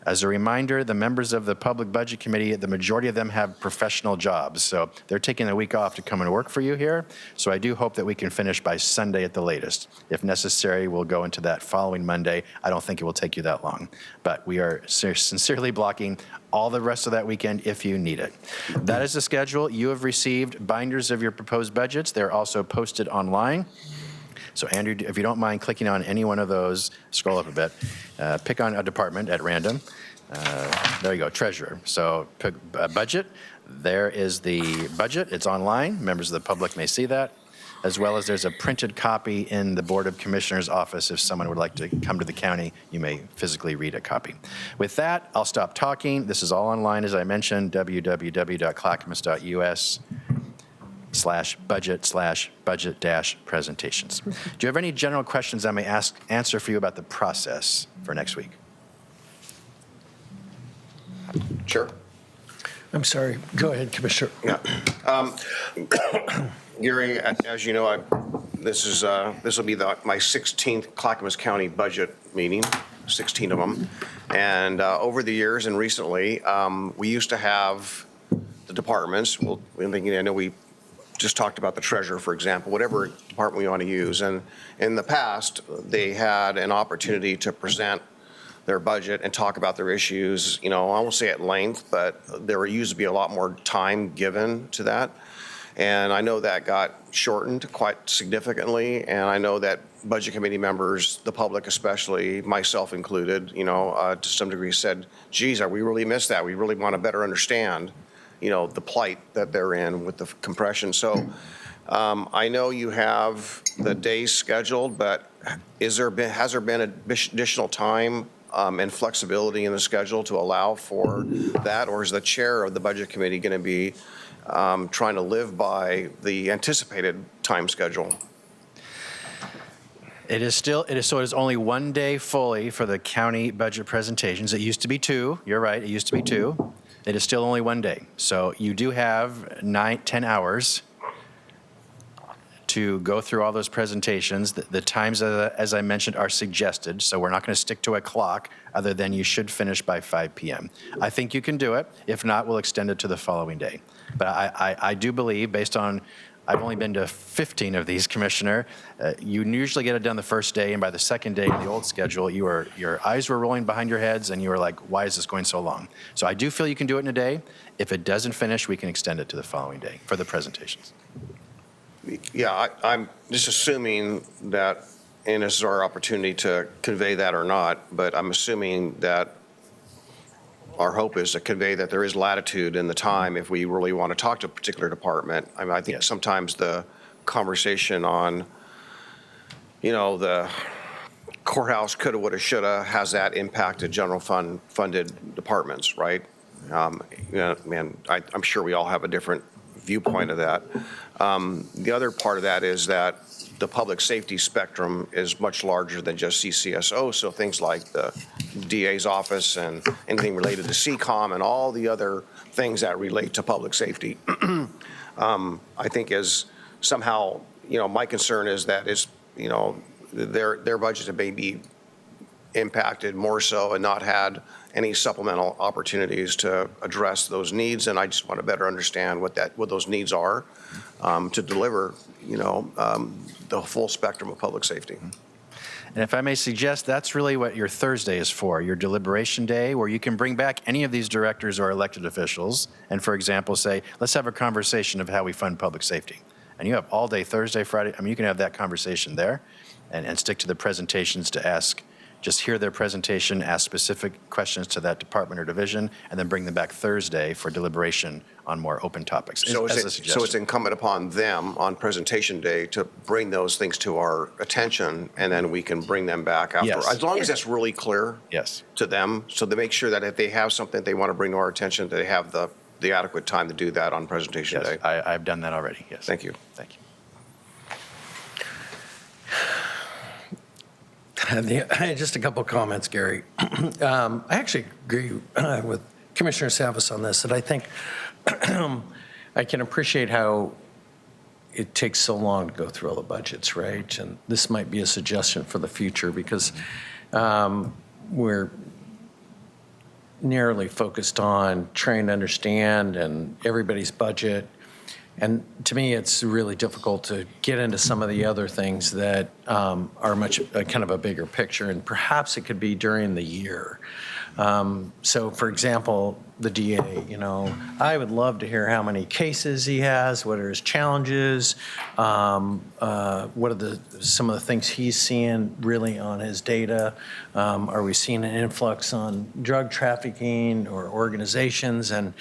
As a reminder, the members of the Public Budget Committee, the majority of them have professional jobs, so they're taking a week off to come and work for you here. So I do hope that we can finish by Sunday at the latest. If necessary, we'll go into that following Monday. I don't think it will take you that long, but we are sincerely blocking all the rest of that weekend if you need it. That is the schedule. You have received binders of your proposed budgets. They're also posted online. So Andrew, if you don't mind clicking on any one of those, scroll up a bit, pick on a department at random. There you go, treasurer. So pick budget. There is the budget. It's online. Members of the public may see that, as well as there's a printed copy in the Board of Commissioners office. If someone would like to come to the county, you may physically read a copy. With that, I'll stop talking. This is all online, as I mentioned, www.clackamas.us/budget/budget-presentations. Do you have any general questions I may answer for you about the process for next week? Sure. I'm sorry. Go ahead, Commissioner. Yeah. Gary, as you know, this will be my 16th Clackamas County budget meeting, 16 of them. And over the years and recently, we used to have the departments. I know we just talked about the treasurer, for example, whatever department we want to use. And in the past, they had an opportunity to present their budget and talk about their issues, I won't say at length, but there used to be a lot more time given to that. And I know that got shortened quite significantly. And I know that budget committee members, the public especially, myself included, to some degree said, geez, we really missed that. We really want to better understand the plight that they're in with the compression. So I know you have the days scheduled, but has there been additional time and flexibility in the schedule to allow for that? Or is the chair of the budget committee going to be trying to live by the anticipated time schedule? It is only one day fully for the county budget presentations. It used to be 2. You're right, it used to be 2. It is still only one day. So you do have 10 hours to go through all those presentations. The times, as I mentioned, are suggested, so we're not going to stick to a clock other than you should finish by 5 p.m. I think you can do it. If not, we'll extend it to the following day. But I do believe, based on, I've only been to 15 of these, Commissioner, you usually get it done the first day, and by the second day in the old schedule, your eyes were rolling behind your heads, and you were like, why is this going so long? So I do feel you can do it in a day. If it doesn't finish, we can extend it to the following day for the presentations. Yeah, I'm just assuming that, and this is our opportunity to convey that or not, but I'm assuming that our hope is to convey that there is latitude in the time if we really want to talk to a particular department. I mean, I think sometimes the conversation on, the courthouse coulda, woulda, shoulda has that impacted general funded departments, right? I'm sure we all have a different viewpoint of that. The other part of that is that the public safety spectrum is much larger than just CCSO, so things like the DA's office and anything related to CCOM and all the other things that relate to public safety, I think is somehow, my concern is that their budgets may be impacted more so and not had any supplemental opportunities to address those needs. And I just want to better understand what those needs are to deliver, the full spectrum of public safety. And if I may suggest, that's really what your Thursday is for, your deliberation day, where you can bring back any of these directors or elected officials and, for example, say, let's have a conversation of how we fund public safety. And you have all day Thursday, Friday. I mean, you can have that conversation there and stick to the presentations to ask, just hear their presentation, ask specific questions to that department or division, and then bring them back Thursday for deliberation on more open topics. So as a it's suggestion. incumbent upon them on presentation day to bring those things to our attention, and then we can bring them back after. Yes. As long as that's really clear Yes. to them, so they make sure that if they have something they want to bring to our attention, they have the adequate time to do that on presentation Yes, day. I've done that already, yes. Thank you. Thank you. Just a couple of comments, Gary. I actually agree with Commissioner Savas on this, that I think I can appreciate how it takes so long to go through all the budgets, right? And this might be a suggestion for the future because we're narrowly focused on trying to understand and everybody's budget. And to me, it's really difficult to get into some of the other things that are much kind of a bigger picture, and perhaps it could be during the year. So, for example, the DA, I would love to hear how many cases he has, what are his challenges, what are some of the things he's seeing really on his data. Are we seeing an influx on drug trafficking or organizations? And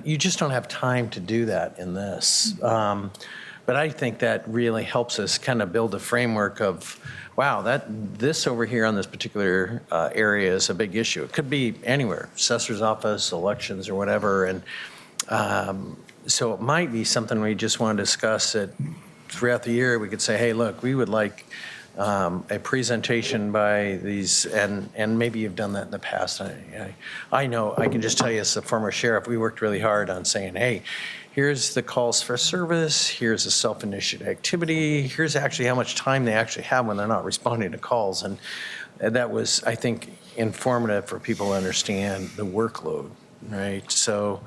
you just don't have time to do that in this. But I think that really helps us kind of build a framework of, wow, this over here on this particular area is a big issue. It could be anywhere, assessor's office, elections, or whatever. And so it might be something we just want to discuss that throughout the year. We could say, hey, look, we would like a presentation by these, and maybe you've done that in the past. I know, I can just tell you as a former sheriff, we worked really hard on saying, hey, here's the calls for service, here's a self-initiated activity, here's actually how much time they actually have when they're not responding to calls. And that was, I think, informative for people to understand the workload, right? So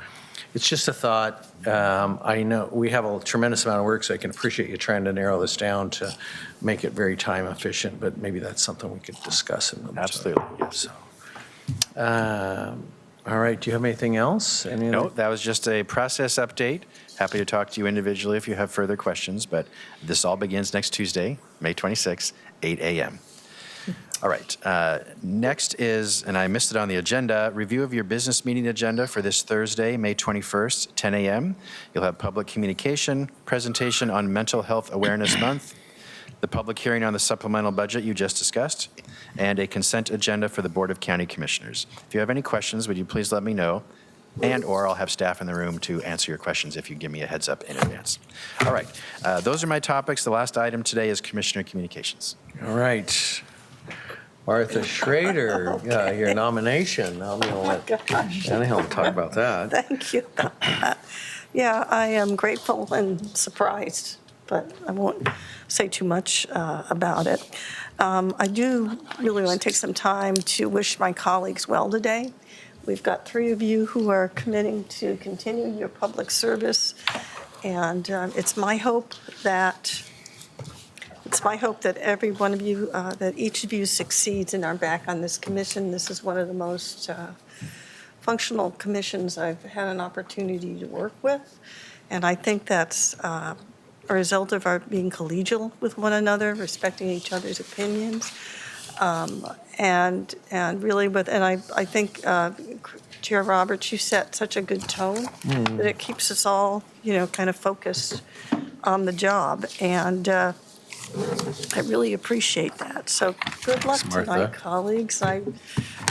it's just a thought. I know we have a tremendous amount of work, so I can appreciate you trying to narrow this down to make it very time efficient, but maybe that's something we could discuss in the Absolutely, yes. So, all right, do you have anything else? No, that was just a process update. Happy to talk to you individually if you have further questions, but this all begins next Tuesday, May 26, 8 a.m. All right, next is, and I missed it on the agenda, review of your business meeting agenda for this Thursday, May 21st, 10 a.m. You'll have public communication, presentation on Mental Health Awareness Month, the public hearing on the supplemental budget you just discussed, and a consent agenda for the Board of County Commissioners. If you have any questions, would you please let me know, or I'll have staff in the room to answer your questions if you give me a heads up in advance. All right, those are my topics. The last item today is Commissioner Communications. All right. Martha Schrader, your nomination. I'm going to let Jenny talk about that. Thank you. Yeah, I am grateful and surprised, but I won't say too much about it. I do really want to take some time to wish my colleagues well today. We've got 3 of you who are committing to continue your public service, and it's my hope that every one of you, that each of you succeeds and are back on this commission. This is one of the most functional commissions I've had an opportunity to work with, and I think that's a result of our being collegial with one another, respecting each other's opinions, and really I think Chair Roberts, you set such a good tone that it keeps us all, kind of focused on the job, and I really appreciate that. So good luck tonight, colleagues. I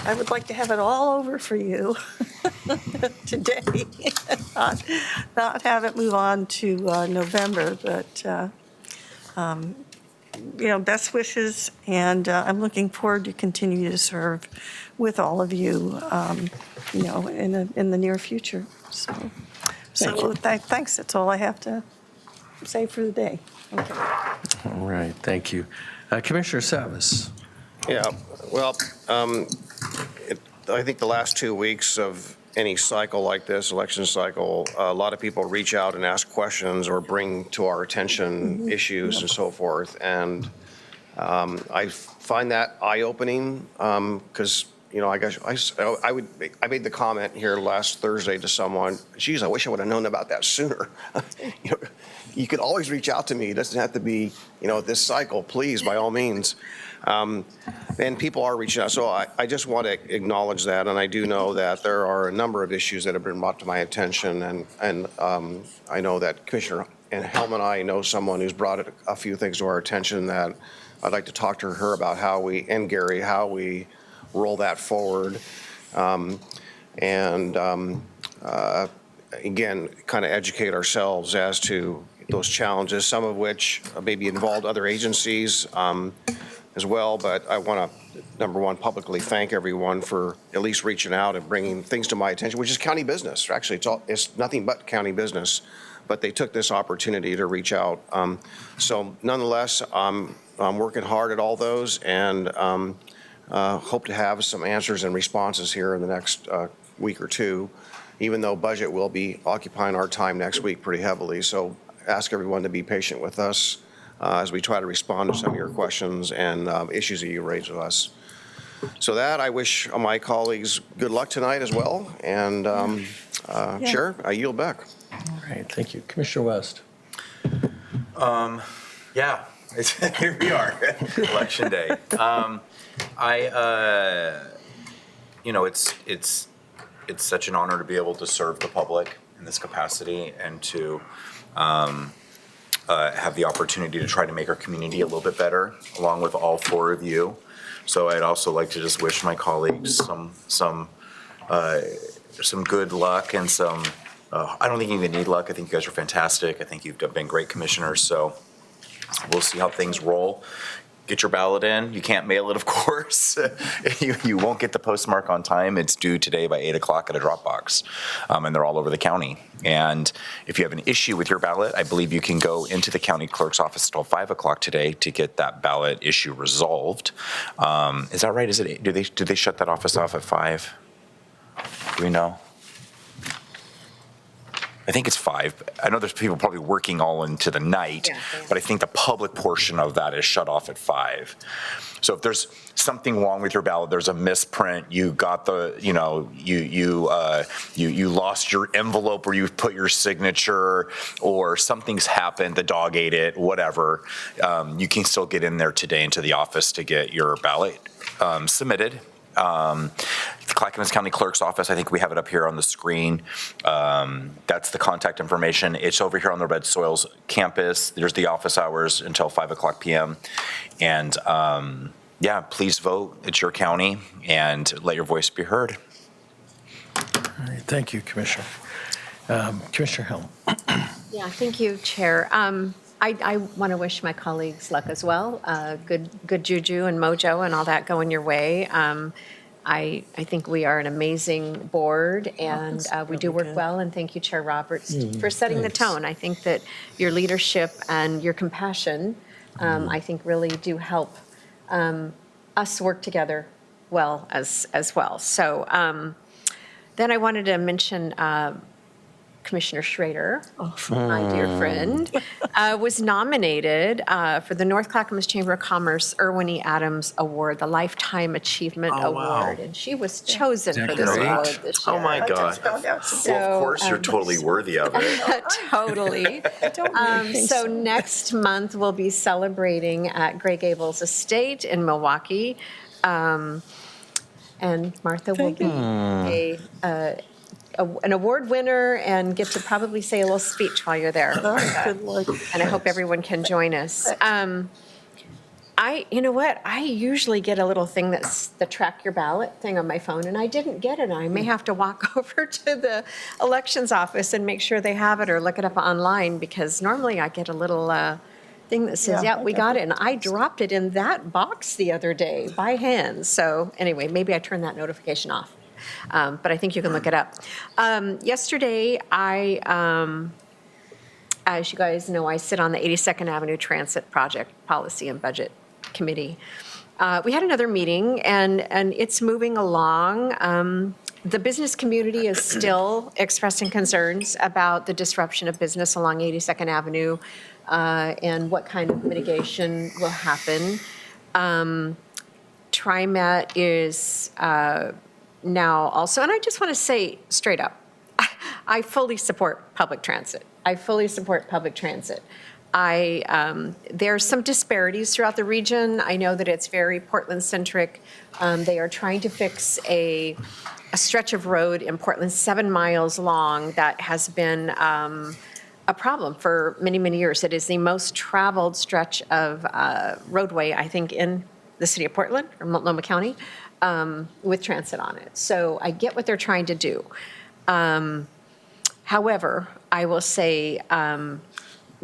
would like to have it all over for you today, not have it move on to November, but best wishes, and I'm looking forward to continue to serve with all of you, in the near future. So thanks. That's all I have to say for the day. Okay. All right, thank you. Commissioner Savas. Yeah, well, I think the last 2 weeks of any cycle like this, election cycle, a lot of people reach out and ask questions or bring to our attention issues and so forth. And I find that eye-opening because, you know, I guess I made the comment here last Thursday to someone, geez, I wish I would have known about that sooner. You know, you could always reach out to me. It doesn't have to be, you know, this cycle, please, by all means. And people are reaching out. So I just want to acknowledge that. And I do know that there are a number of issues that have been brought to my attention. And I know that Commissioner Helm and I know someone who's brought a few things to our attention that I'd like to talk to her about and Gary, how we roll that forward. Again, kind of educate ourselves as to those challenges, some of which maybe involved other agencies as well. But I want to, number one, publicly thank everyone for at least reaching out and bringing things to my attention, which is county business. Actually, it's nothing but county business. But they took this opportunity to reach out. So nonetheless, I'm working hard at all those and hope to have some answers and responses here in the next week or two, even though budget will be occupying our time next week pretty heavily. So ask everyone to be patient with us as we try to respond to some of your questions and issues that you raise with us. So that, I wish my colleagues good luck tonight as well. And Chair, I yield back. All right, thank you. Commissioner West. Yeah, here we are, Election Day. You know, it's such an honor to be able to serve the public in this capacity and to have the opportunity to try to make our community a little bit better, along with all four of you. So I'd also like to just wish my colleagues some good luck and some. I don't think you even need luck. I think you guys are fantastic. I think you've been great commissioners. So we'll see how things roll. Get your ballot in. You can't mail it, of course. You won't get the postmark on time. It's due today by 8 o'clock at a drop box. And they're all over the county. And if you have an issue with your ballot, I believe you can go into the county clerk's office until 5 o'clock today to get that ballot issue resolved. Is that right? Is it? Do they shut that office off at 5? Do we know? I think it's 5. I know there's people probably working all into the night, but I think the public portion of that is shut off at 5. So if there's something wrong with your ballot, there's a misprint, you got the, you know, you lost your envelope where you put your signature, or something's happened, the dog ate it, whatever, you can still get in there today into the office to get your ballot submitted. The Clackamas County Clerk's office, I think we have it up here on the screen. That's the contact information. It's over here on the Red Soils campus. There's the office hours until 5 o'clock p.m. And yeah, please vote. It's your county, and let your voice be heard. All right, thank you, Commissioner. Commissioner Helm. Yeah, thank you, Chair. I want to wish my colleagues luck as well. Good juju and mojo and all that going your way. I think we are an amazing board, and we do work well. And thank you, Chair Roberts, for setting the tone. I think that your leadership and your compassion, I think, really do help us work together well as well. So then I wanted to mention Commissioner Schrader, my dear friend, was nominated for the North Clackamas Chamber of Commerce Irwin E. Adams Award, the Lifetime Achievement Award. And she was chosen for this award this year. Oh my God. Well, of course, you're totally worthy of it. Totally. So next month, we'll be celebrating at Gray Gables Estate in Milwaukee. And Martha will be an award winner and get to probably say a little speech while you're there. Good Lord. And I hope everyone can join us. You know what? I usually get a little thing that's the track your ballot thing on my phone, and I didn't get it. I may have to walk over to the elections office and make sure they have it or look it up online, because normally I get a little thing that says, yeah, we got it. And I dropped it in that box the other day by hand. So anyway, maybe I turned that notification off. But I think you can look it up. Yesterday, as you guys know, I sit on the 82nd Avenue Transit Project Policy and Budget Committee. we had another meeting, and it's moving along. The business community is still expressing concerns about the disruption of business along 82nd Avenue and what kind of mitigation will happen. TriMet is now also, and I just want to say straight up, I fully support public transit. I fully support public transit. There's some disparities throughout the region. I know that it's very Portland-centric. They are trying to fix a stretch of road in Portland 7 miles long that has been a problem for many, many years. It is the most traveled stretch of roadway, I think, in the city of Portland or Multnomah County with transit on it. So I get what they're trying to do. However, I will say,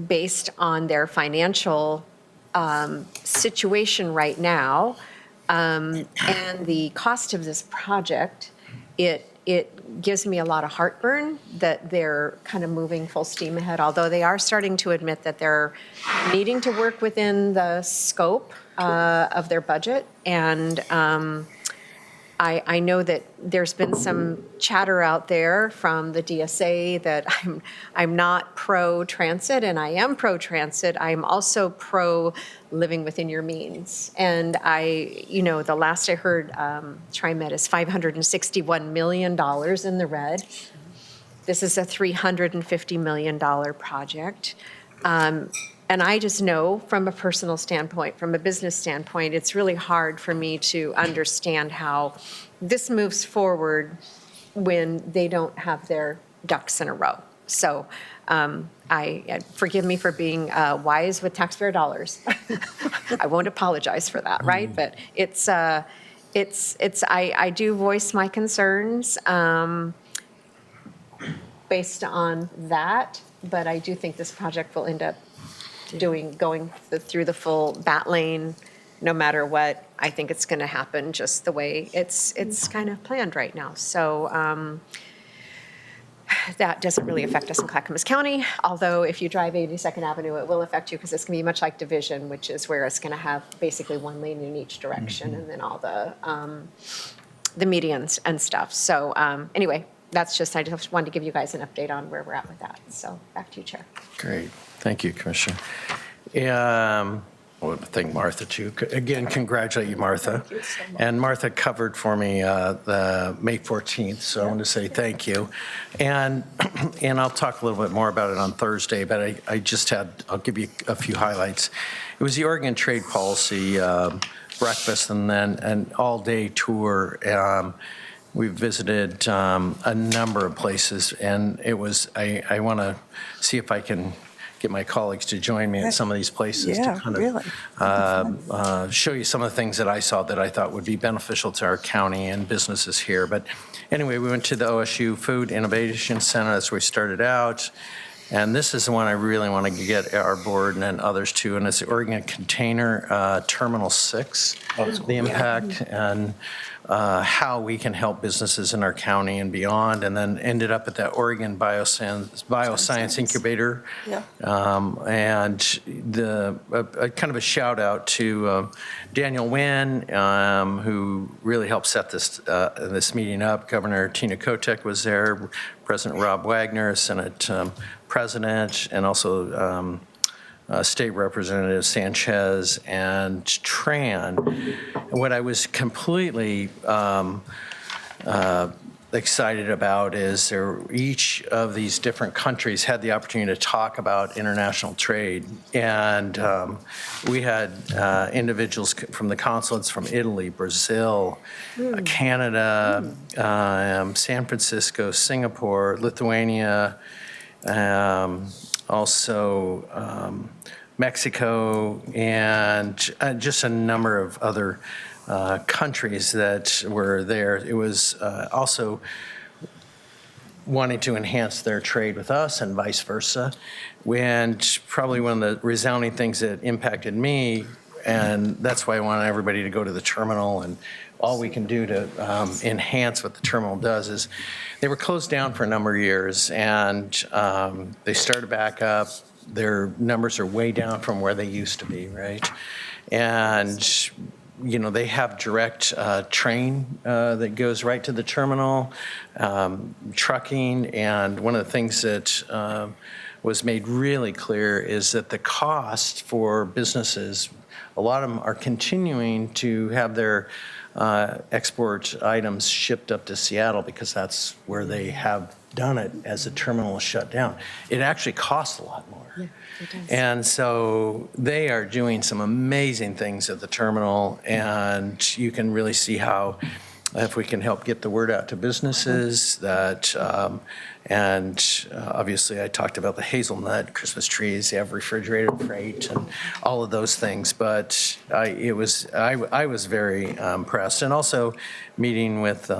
based on their financial situation right now and the cost of this project, it gives me a lot of heartburn that they're kind of moving full steam ahead, although they are starting to admit that they're needing to work within the scope of their budget. And I know that there's been some chatter out there from the DSA that I'm not pro-transit, and I am pro-transit. I'm also pro-living within your means. And the last I heard, TriMet is $561 million in the red. This is a $350 million project. And I just know from a personal standpoint, from a business standpoint, it's really hard for me to understand how this moves forward when they don't have their ducks in a row. So forgive me for being wise with taxpayer dollars. I won't apologize for that, right? But I do voice my concerns based on that, but I do think this project will end up going through the full bat lane, no matter what. I think it's going to happen just the way it's kind of planned right now. So that doesn't really affect us in Clackamas County, although if you drive 82nd Avenue, it will affect you because it's going to be much like Division, which is where it's going to have basically one lane in each direction and then all the medians and stuff. So anyway, I just wanted to give you guys an update on where we're at with that. So back to you, Chair. Great. Thank you, Commissioner. I want to thank Martha, too. Again, congratulate you, Martha. Thank you so much. And Martha covered for me the May 14th, so I want to say thank you. And I'll talk a little bit more about it on Thursday, but I'll give you a few highlights. It was the Oregon Trade Policy breakfast and then an all-day tour. We visited a number of places, and it was, I want to see if I can get my colleagues to join me at some of these places to kind of show you some of the things that I saw that I thought would be beneficial to our county and businesses here. But anyway, we went to the OSU Food Innovation Center. That's where we started out. And this is the one I really want to get our board and others to, and it's the Oregon Container Terminal 6, the impact and how we can help businesses in our county and beyond, and then ended up at the Oregon Bioscience Incubator. Yeah. And kind of a shout out to Daniel Nguyen, who really helped set this meeting up. Governor Tina Kotek was there, President Rob Wagner, Senate President, and also State Representative Sanchez and Tran. And what I was completely excited about is each of these different countries had the opportunity to talk about international trade. And we had individuals from the consulates from Italy, Brazil, Canada, San Francisco, Singapore, Lithuania, also Mexico, and just a number of other countries that were there. It was also wanting to enhance their trade with us and vice versa. And probably one of the resounding things that impacted me, and that's why I want everybody to go to the terminal, and all we can do to enhance what the terminal does is they were closed down for a number of years, and they started back up. Their numbers are way down from where they used to be, right? And they have direct train that goes right to the terminal, trucking, and one of the things that was made really clear is that the cost for businesses, a lot of them are continuing to have their export items shipped up to Seattle because that's where they have done it as the terminal is shut down. It actually costs a lot more. Yeah, it does. And so they are doing some amazing things at the terminal, and you can really see how, if we can help get the word out to businesses, that, obviously I talked about the hazelnut Christmas trees, they have refrigerated freight and all of those things, but I was very impressed. And also meeting with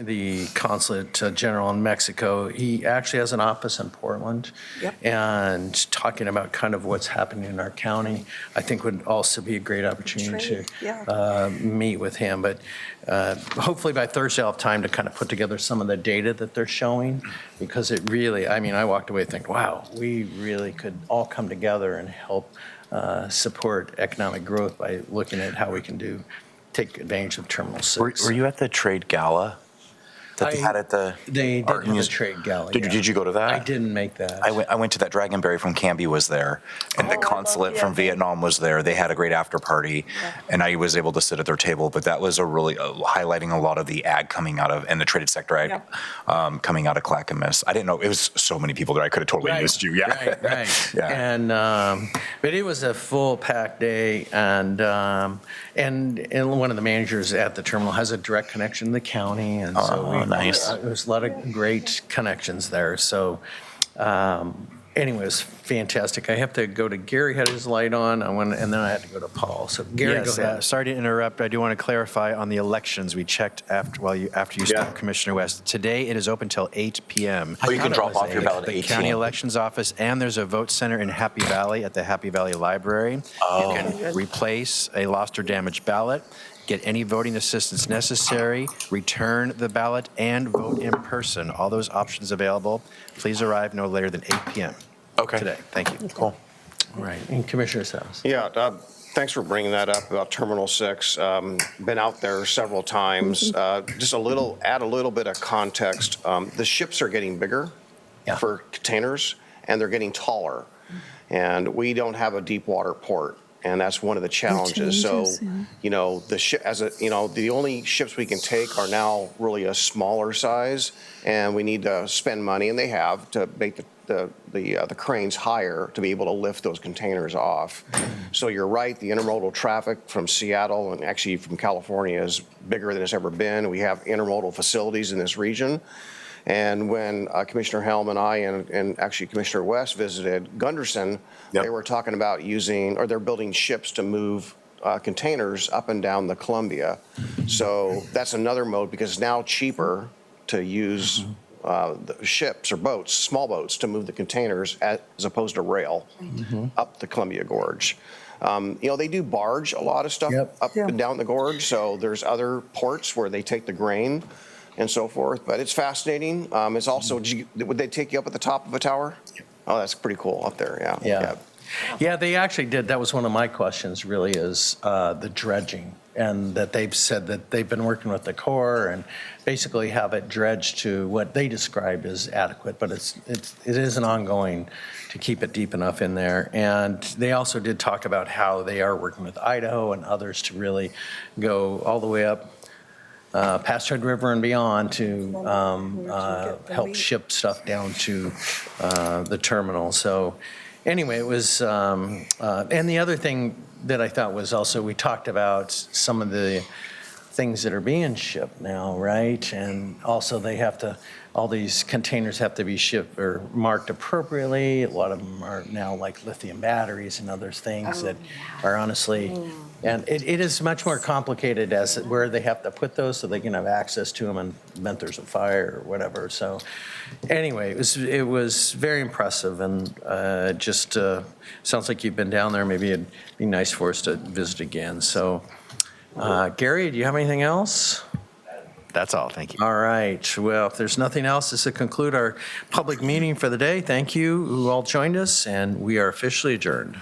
the consulate general in Mexico, he actually has an office in Portland. Yep. And talking about kind of what's happening in our county, I think would also be a great opportunity to meet with him. But hopefully by Thursday I'll have time to kind of put together some of the data that they're showing, because it really, I walked away thinking, wow, we really could all come together and help support economic growth by looking at how we can take advantage of Terminal 6. Were you at the trade gala that they had at the They did Art have a Museum? trade gala. Did you go to that? I didn't make that. I went to that. Dragonberry from Canby was there, and the consulate from Vietnam was there. They had a great after party, and I was able to sit at their table. But that was a really highlighting a lot of the ag coming out of, and the traded sector ag coming out of Clackamas. I didn't know, it was so many people there. I could have totally missed you. Yeah. Right. Yeah. And but it was a full packed day, and one of the managers at the terminal has a direct connection to the county, and so nice. It was a lot of great connections there. So anyway, it was fantastic. I have to go to Gary, had his light on, and then I had to go to Paul. So Gary, Yes, go ahead. sorry to interrupt. I do want to clarify on the elections. We checked after you spoke, Commissioner West. Today it is open till 8 p.m. Oh, you can drop off your ballot at The 8 county p.m. elections office, and there's a vote center in Happy Valley at the Happy Valley Library. You can replace a lost or damaged ballot, get any voting assistance necessary, return the ballot, and vote in person. All those options available. Please arrive no later than 8 p.m. today. Thank you. Cool. All right, and Commissioner Salas. Yeah, thanks for bringing that up about Terminal 6. Been out there several times. Just add a little bit of context. The ships are getting bigger for containers, and they're getting taller. And we don't have a deep water port, and that's one of the challenges. So, the only ships we can take are now really a smaller size, and we need to spend money, and they have, to make the cranes higher to be able to lift those containers off. So you're right, the intermodal traffic from Seattle and actually from California is bigger than it's ever been. We have intermodal facilities in this region. And when Commissioner Helm and I and actually Commissioner West visited Gunderson, they were talking about they're building ships to move containers up and down the Columbia. So that's another mode, because it's now cheaper to use the ships or boats, small boats, to move the containers as opposed to rail up the Columbia Gorge. They do barge a lot of stuff up and down the gorge, so there's other ports where they take the grain and so forth, but it's fascinating. It's also, would they take you up at the top of a tower? Oh, that's pretty cool up there, Yeah, they actually did. That was one of my questions, really, is the dredging, and that they've said that they've been working with the Corps and basically have it dredged to what they described as adequate, but it is an ongoing to keep it deep enough in there. And they also did talk about how they are working with Idaho and others to really go all the way up past Red River and beyond to help ship stuff down to the terminal. So anyway, it was, and the other thing that I thought was also, we talked about some of the things that are being shipped now, right? And also all these containers have to be shipped or marked appropriately. A lot of them are now like lithium batteries and other things that are honestly, and it is much more complicated as where they have to put those so they can have access to them in the event there's a fire or whatever. So anyway, it was very impressive, and just sounds like you've been down there. Maybe it'd be nice for us to visit again. So Gary, do you have anything else? That's all. Thank you. All right. Well, if there's nothing else, this will conclude our public meeting for the day. Thank you who all joined us, and we are officially adjourned.